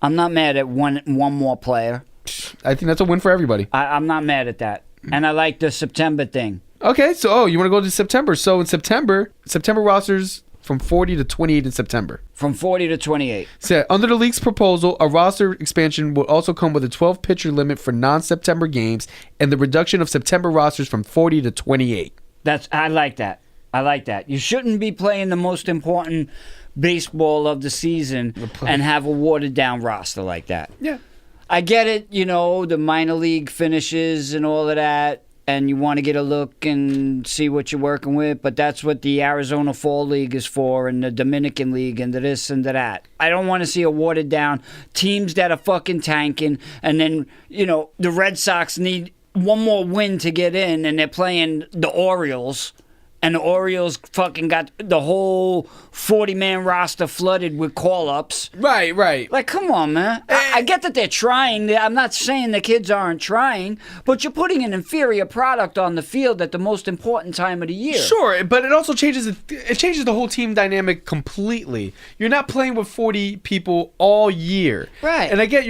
I'm not mad at one more player. I think that's a win for everybody. I'm not mad at that. And I like the September thing. Okay, so you want to go to September. So in September rosters from 40 to 28 in September. From 40 to 28. So under the league's proposal, a roster expansion will also come with a 12-pitcher limit for non-September games and the reduction of September rosters from 40 to 28. I like that. You shouldn't be playing the most important baseball of the season and have a watered-down roster like that. Yeah. I get it, the minor league finishes and all of that, and you want to get a look and see what you're working with, but that's what the Arizona Fall League is for, and the Dominican League, and the this and the that. I don't want to see a watered down teams that are fucking tanking, and then, the Red Sox need one more win to get in, and they're playing the Orioles, and the Orioles fucking got the whole 40-man roster flooded with call-ups. Right. Like, come on, man. I get that they're trying. I'm not saying the kids aren't trying, but you're putting an inferior product on the field at the most important time of the year. Sure, but it also changes the whole team dynamic completely. You're not playing with 40 people all year. Right. And I get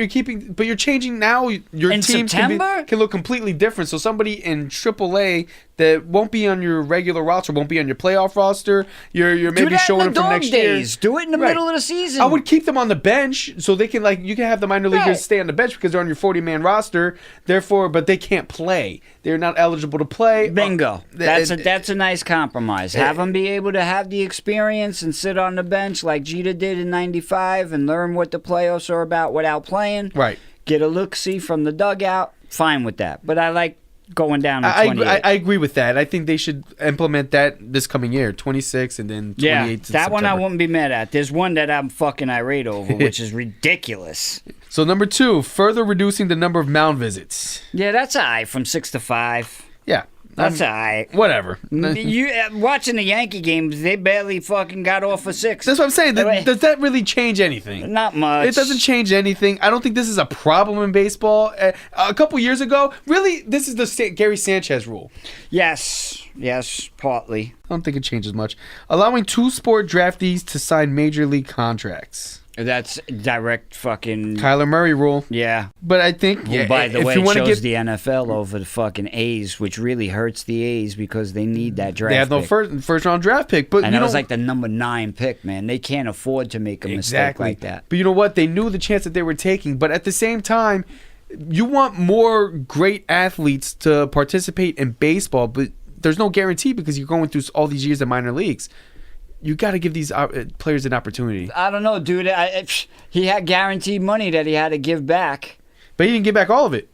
but you're changing now. Your in team can look completely different. So somebody in AAA that won't be on your regular roster, won't be on your playoff roster. You're maybe showing them from next year. Do it in the middle of the season. I would keep them on the bench so they can you can have the minor leaguers stay on the bench because they're on your 40-man roster. Therefore, but they can't play. They're not eligible to play. Bingo. That's a nice compromise. Have them be able to have the experience and sit on the bench like Jeter did in '95 and learn what the playoffs are about without playing. Right. Get a look-see from the dugout. Fine with that. But I like going down to I 28. I agree with that. I think they should implement that this coming year, 26 and then 28. Yeah, that one I September. wouldn't be mad at. There's one that I'm fucking irate over, which is ridiculous. So number 2, further reducing the number of mound visits. Yeah, that's all right, from 6 to 5. Yeah. That's all right. Whatever. You watching the Yankee games, they barely fucking got off for 6. That's what I'm saying. Does that really change anything? Not much. It doesn't change anything. I don't think this is a problem in baseball. A couple years ago, really, this is the Gary Sanchez rule. Yes, partly. I don't think it changes much. Allowing 2-sport draftees to sign major league contracts. That's direct fucking. Kyler Murray rule. Yeah. But I think, Well, by the if way, you it want to shows get the NFL over the fucking A's, which really hurts the A's because they need that draft. they have no pick. first round draft pick, but And you that was know, like the number 9 pick, man. They can't afford to make a mistake like that. But you know what? They knew the chance that they were taking. But at the same time, you want more great athletes to participate in baseball, but there's no guarantee because you're going through all these years of minor leagues. You got to give these players an opportunity. I don't know, dude. He had guaranteed money that he had to give back. But he didn't give back all of it.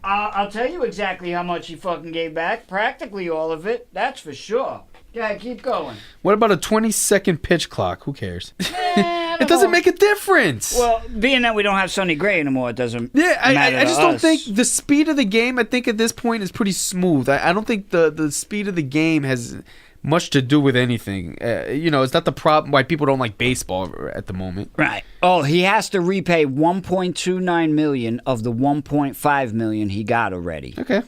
I'll tell you exactly how much he fucking gave back. Practically all of it. That's for sure. Yeah, keep going. What about a 20-second pitch clock? Who cares? I It doesn't make a difference. Well, being that we don't have Sonny Gray anymore, it doesn't Yeah, matter I just to don't us. think the speed of the game, I think at this point is pretty smooth. I don't think the speed of the game has much to do with anything. It's not the problem why people don't like baseball at the moment. Right. Oh, he has to repay $1.29 million of the $1.5 million he got already. Okay.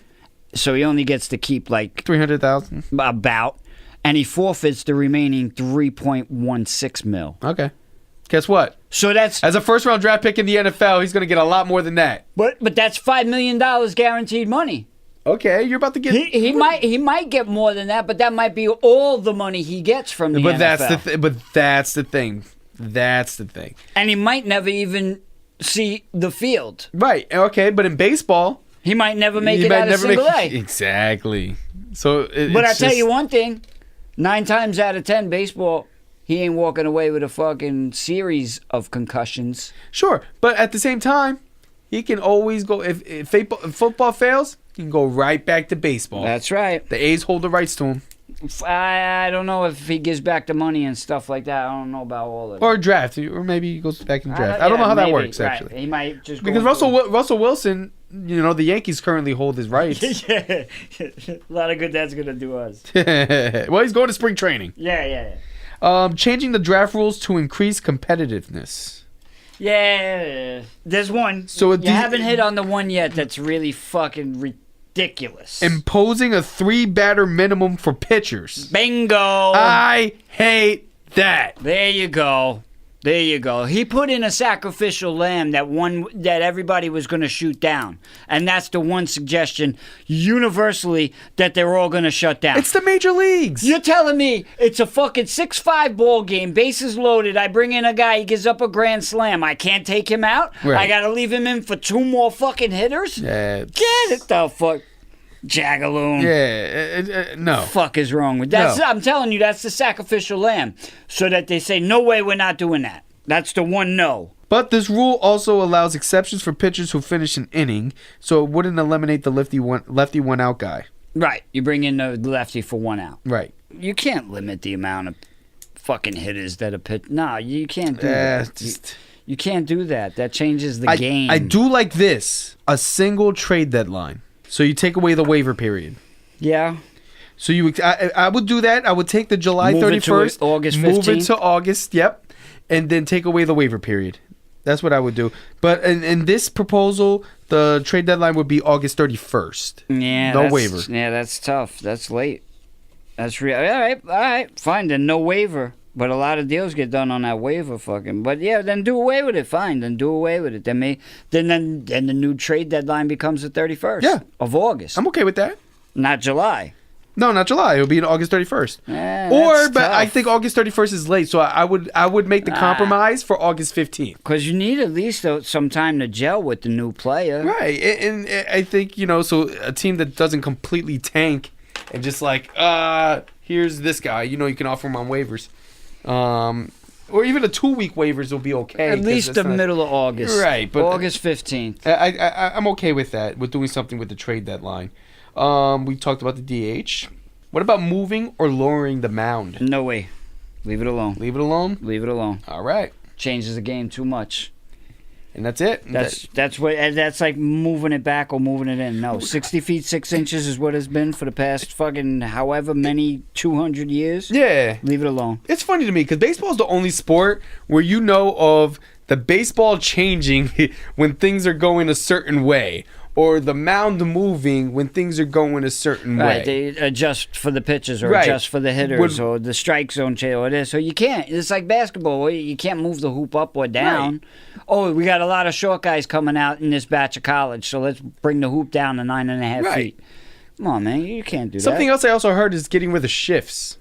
So he only gets to keep like $300,000. about, and he forfeits the remaining $3.16 million. Okay. Guess what? So that's As a first-round draft pick in the NFL, he's going to get a lot more than that. but that's $5 million guaranteed money. Okay, you're about to get... He might get more than that, but that might be all the money he gets from the But NFL. that's the thing. That's the thing. And he might never even see the field. Right. Okay, but in baseball... He might never make you it might out of single A. Exactly. So, But I tell you one thing, 9 times out of 10, baseball, he ain't walking away with a fucking series of concussions. Sure, but at the same time, he can always go... If football fails, he can go right back to baseball. That's right. The A's hold the rights to him. I don't know if he gives back the money and stuff like that. I don't know about all of it. Or draft. Or maybe he goes back and draft. I don't know how that maybe, works, right. actually. He might just go Because into Russell Wilson, the Yankees currently hold his rights. yeah. A lot of good that's going to do us. Well, he's going to spring training. Yeah. Changing the draft rules to increase competitiveness. Yeah. There's one. So you haven't hit on the one yet that's really fucking ridiculous. Imposing a 3-batter minimum for pitchers. Bingo. I hate that. There you go. He put in a sacrificial lamb that everybody was going to shoot down. And that's the one suggestion universally that they're all going to shut down. It's the major leagues. You're telling me it's a fucking 6-5 ball game, bases loaded. I bring in a guy, he gives up a grand slam. I can't take him out? Right. I got to leave him in for 2 more fucking hitters? Yeah. Get it the fuck. Jagaloon. Yeah. No. Fuck is wrong with that? No. I'm telling you, that's the sacrificial lamb. So that they say, no way, we're not doing that. That's the one no. But this rule also allows exceptions for pitchers who finish an inning, so it wouldn't eliminate the lefty one out guy. Right. You bring in the lefty for 1 out. Right. You can't limit the amount of fucking hitters that a pitch. No, you can't do that. You can't do that. That changes the game. I do like this: a single trade deadline. So you take away the waiver period. Yeah. So I would do that. I would take the July Move it to 31st, August move it 15th? to August. Yep, and then take away the waiver period. That's what I would do. But in this proposal, the trade deadline would be August 31st. Yeah. No waiver. Yeah, that's tough. That's late. That's real. All right. Fine. Then no waiver. But a lot of deals get done on that waiver, fucking. But yeah, then do away with it. Fine, then do away with it. Then the new trade deadline becomes the 31st of August. I'm okay with that. Not July. No, not July. It'll be in August 31st. But I think August 31st is late, so I would make the compromise for August 15th. Because you need at least some time to gel with the new player. Right, and I think, so a team that doesn't completely tank and just like, here's this guy, you can offer him on waivers. or even a 2-week waivers will be okay. At least the middle of August. Right, but August 15th. I'm okay with that. With doing something with the trade deadline. We talked about the DH. What about moving or lowering the mound? No way. Leave it alone. Leave it alone? Leave it alone. All right. Changes the game too much. And that's it. That's like moving it back or moving it in. No, 60 feet 6 inches is what it's been for the past fucking however many 200 years. Yeah. Leave it alone. It's funny to me because baseball is the only sport where you know of the baseball changing when things are going a certain way, or the mound moving when things are going a certain way. Right, they adjust for the pitchers or adjust for the hitters or the strike zone change or this. So you can't. It's like basketball. You can't move the hoop up or down. Right. Oh, we got a lot of short guys coming out in this batch of college, so let's bring the hoop down to 9.5 feet. Come on, man. You can't do that. Something else I also heard is getting rid of shifts.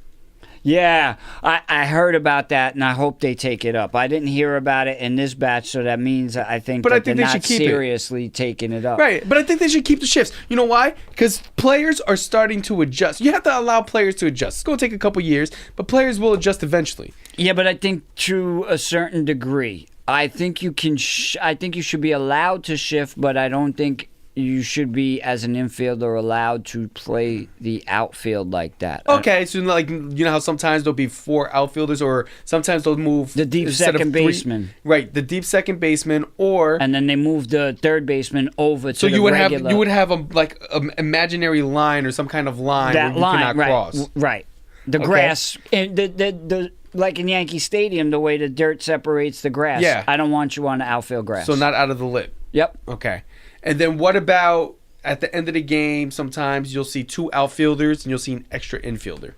Yeah, I heard about that, and I hope they take it up. I didn't hear about it in this batch, so that means I think they're not seriously taking it up. Right, but I think they should keep the shifts. You know why? Because players are starting to adjust. You have to allow players to adjust. It's going to take a couple years, but players will adjust eventually. Yeah, but I think to a certain degree. I think you can. I think you should be allowed to shift, but I don't think you should be, as an infielder, allowed to play the outfield like that. Okay, so like, you know how sometimes there'll be 4 outfielders, or sometimes they'll move the deep second baseman. Right, the deep second baseman, and then they move the third baseman over to so the regular. You would have an imaginary line or some kind of line that where you cannot cross. Right. The grass and the like in Yankee Stadium, the way the dirt separates the grass. Yeah. I don't want you on the outfield grass. So not out of the lip. Yep. Okay. And then what about at the end of the game, sometimes you'll see 2 outfielders and you'll see an extra infielder.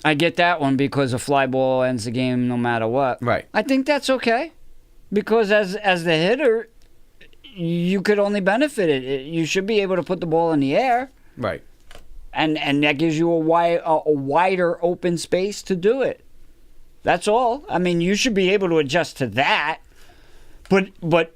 I get that one because a fly ball ends the game no matter what. Right. I think that's okay. Because as the hitter, you could only benefit it. You should be able to put the ball in the air. Right. And that gives you a wider open space to do it. That's all. I mean, you should be able to adjust to that. But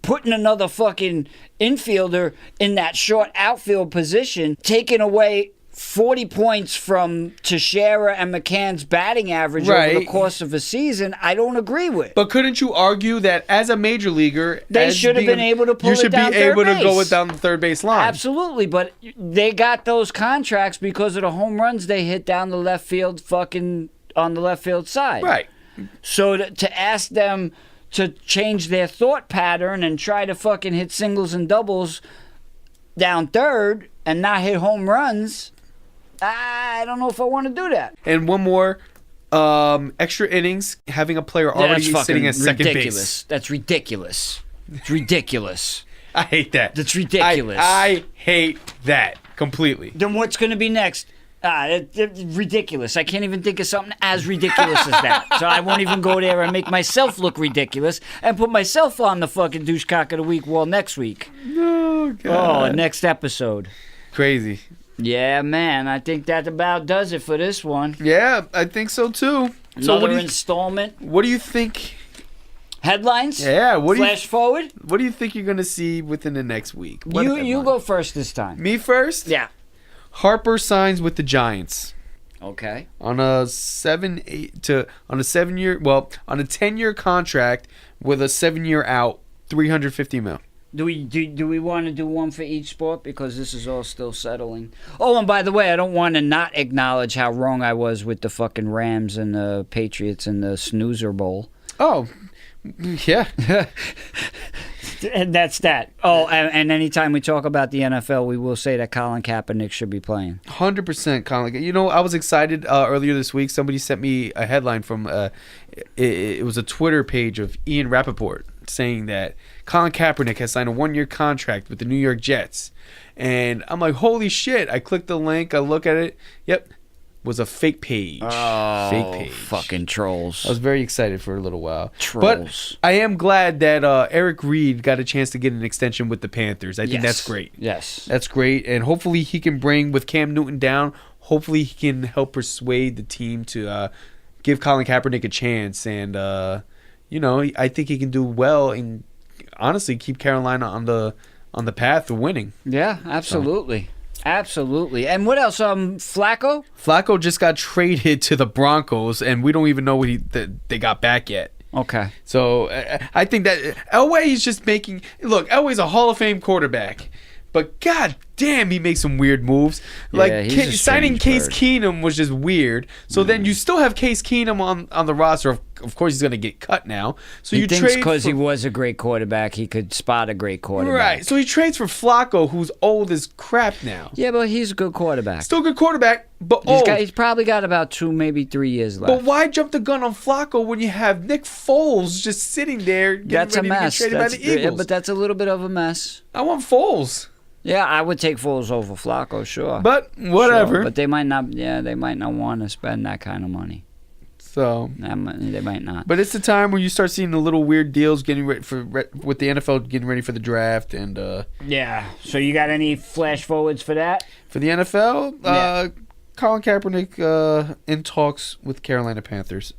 putting another fucking infielder in that short outfield position, taking away 40 points from Teixeira and McCann's batting average over the course of a season, I don't agree with. But couldn't you argue that as a major leaguer, they should have been able to pull it down third base? You should be able to go down the third base line. Absolutely, but they got those contracts because of the home runs they hit down the left field fucking on the left field side. Right. So to ask them to change their thought pattern and try to fucking hit singles and doubles down third and not hit home runs, I don't know if I want to do that. And one more, extra innings, having a player already sitting at second base. That's ridiculous. It's ridiculous. I hate that. That's ridiculous. I hate that completely. Then what's going to be next? It's ridiculous. I can't even think of something as ridiculous as that. So I won't even go there and make myself look ridiculous and put myself on the fucking douchecock of the week wall next week. Oh, God. Oh, next episode. Crazy. Yeah, man. I think that about does it for this one. Yeah, I think so, too. Another installment. What do you think? Headlines? Yeah. Flash forward? What do you think you're going to see within the next week? You go first this time. Me first? Yeah. Harper signs with the Giants. Okay. On a 10-year contract with a 7-year out, $350 million. Do we want to do one for each sport because this is all still settling? Oh, and by the way, I don't want to not acknowledge how wrong I was with the fucking Rams and the Patriots in the Snoozer Bowl. Oh, yeah. And that's that. Oh, and anytime we talk about the NFL, we will say that Colin Kaepernick should be playing. 100% Colin. You know, I was excited earlier this week. Somebody sent me a headline from, it was a Twitter page of Ian Rappaport saying that Colin Kaepernick has signed a 1-year contract with the New York Jets. And I'm like, holy shit. I clicked the link. I look at it. Yep. Was a fake page. Oh, fake page. Fucking trolls. I was very excited for a little while. Trolls. But I am glad that Eric Reed got a chance to get an extension with the Panthers. I think that's great. Yes. That's great. And hopefully he can bring, with Cam Newton down, hopefully he can help persuade the team to give Colin Kaepernick a chance. And, I think he can do well and honestly keep Carolina on the path to winning. Yeah, absolutely. Absolutely. And what else? Flacco? Flacco just got traded to the Broncos, and we don't even know what they got back yet. Okay. So I think that Elway is just making. Look, Elway's a Hall of Fame quarterback, but god damn, he makes some weird moves. Like signing Case Keenum was just weird. So then you still have Case Keenum on the roster. Of course, he's going to get cut now. So he you thinks trade because he was a great quarterback, he could spot a great quarterback. Right. So he trades for Flacco, who's old as crap now. Yeah, but he's a good quarterback. Still a good quarterback, but old. He's probably got about 2, maybe 3 years left. But why jump the gun on Flacco when you have Nick Foles just sitting there That's a mess. to get traded by the Eagles? But that's a little bit of a mess. I want Foles. Yeah, I would take Foles over Flacco, sure. But whatever. Sure. But they might not. Yeah, they might not want to spend that kind of money. So they might not. But it's the time where you start seeing the little weird deals getting ready with the NFL getting ready for the draft and. Yeah. So you got any flash forwards for that? For the NFL, Colin Kaepernick in talks with Carolina Panthers.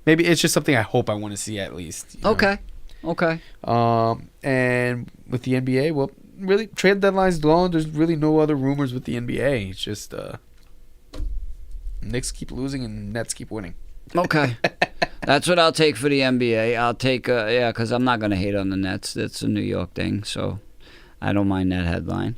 Maybe it's just something I hope I want to see at least. Okay. And with the NBA, well. Really, trade deadline's gone. There's really no other rumors with the NBA. It's just Knicks keep losing and Nets keep winning. Okay. That's what I'll take for the NBA. I'll take, because I'm not going to hate on the Nets. That's a New York thing, so I don't mind that headline.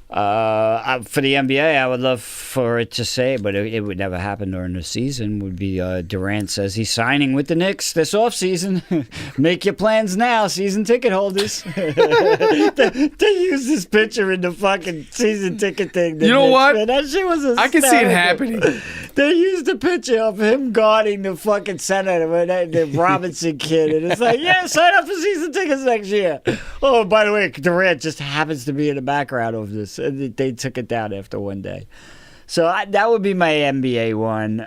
For the NBA, I would love for it to say, but it would never happen during the season, would be Durant says he's signing with the Knicks this offseason. Make your plans now, season ticket holders. they use this picture in the fucking season ticket thing. You know what? Man, that shit was hysterical. I can see it happening. They used a picture of him guarding the fucking center, the Robinson kid, and it's like, yeah, sign up for season tickets next year. Oh, by the way, Durant just happens to be in the background of this. And they took it down after one day. So that would be my NBA one.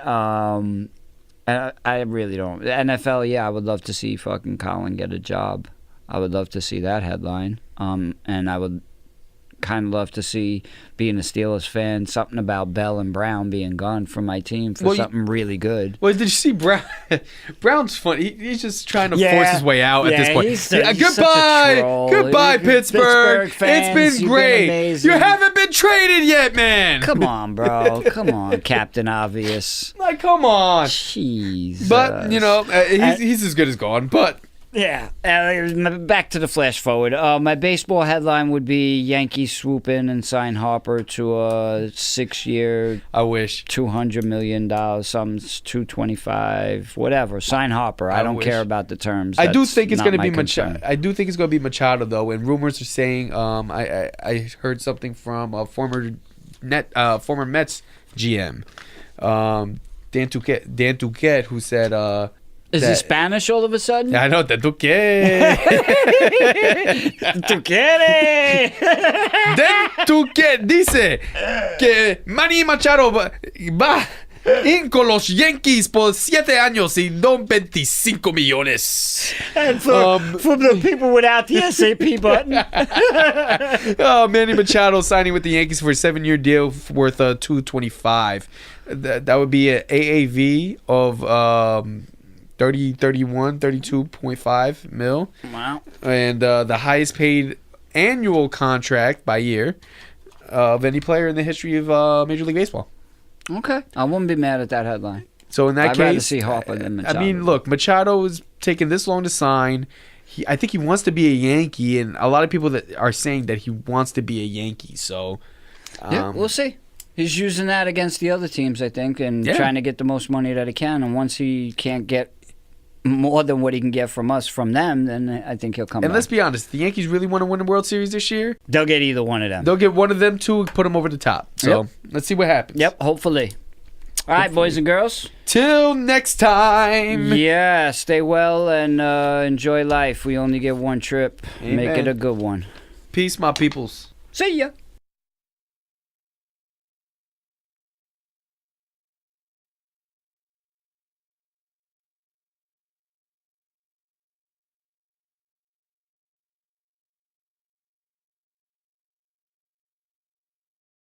I really don't. NFL, yeah, I would love to see fucking Colin get a job. I would love to see that headline. And I would kind of love to see, being a Steelers fan, something about Bell and Brown being gone from my team for something really good. Well, did you see Brown? Brown's funny. He's just trying to force his way out at this point. Goodbye, Pittsburgh. It's been great. You haven't been traded yet, man. Come on, bro. Come on, Captain Obvious. Like, come on. Jesus. But, he's as good as gone, but... Yeah. Back to the flash forward. My baseball headline would be Yankees swoop in and sign Harper to a 6-year. I wish. $200 million, some $225, whatever. Sign Harper. I don't care about the terms. I do think it's going to be Machado. I do think it's going to be Machado though, and rumors are saying. I heard something from a former Mets GM, Dan Duquette, who said. Is he Spanish all of a sudden? I know, Dan Duquette. Dan Duquette dice que Manny Machado va in con los Yankees por 7 años y no 25 millones. And for the people without the SAP button. Manny Machado signing with the Yankees for a 7-year deal worth $225. That would be an AAV of 32.5 mil. Wow. And the highest paid annual contract by year of any player in the history of Major League Baseball. Okay. I wouldn't be mad at that headline. So in that case, I'd rather see Harper than Machado. I mean, look, Machado is taking this long to sign. I think he wants to be a Yankee, and a lot of people that are saying that he wants to be a Yankee. So yeah, we'll see. He's using that against the other teams, I think, and trying to get the most money that he can. And once he can't get more than what he can get from us, from them, then I think he'll come back. And let's be honest, the Yankees really want to win the World Series this year. They'll get either one of them. They'll get one of them two, put them over the top. So let's see what happens. Yep, hopefully. All right, boys and girls. Till next time. Yeah, stay well and enjoy life. We only get one trip. Amen. Make it a good one. Peace, my peoples. See ya.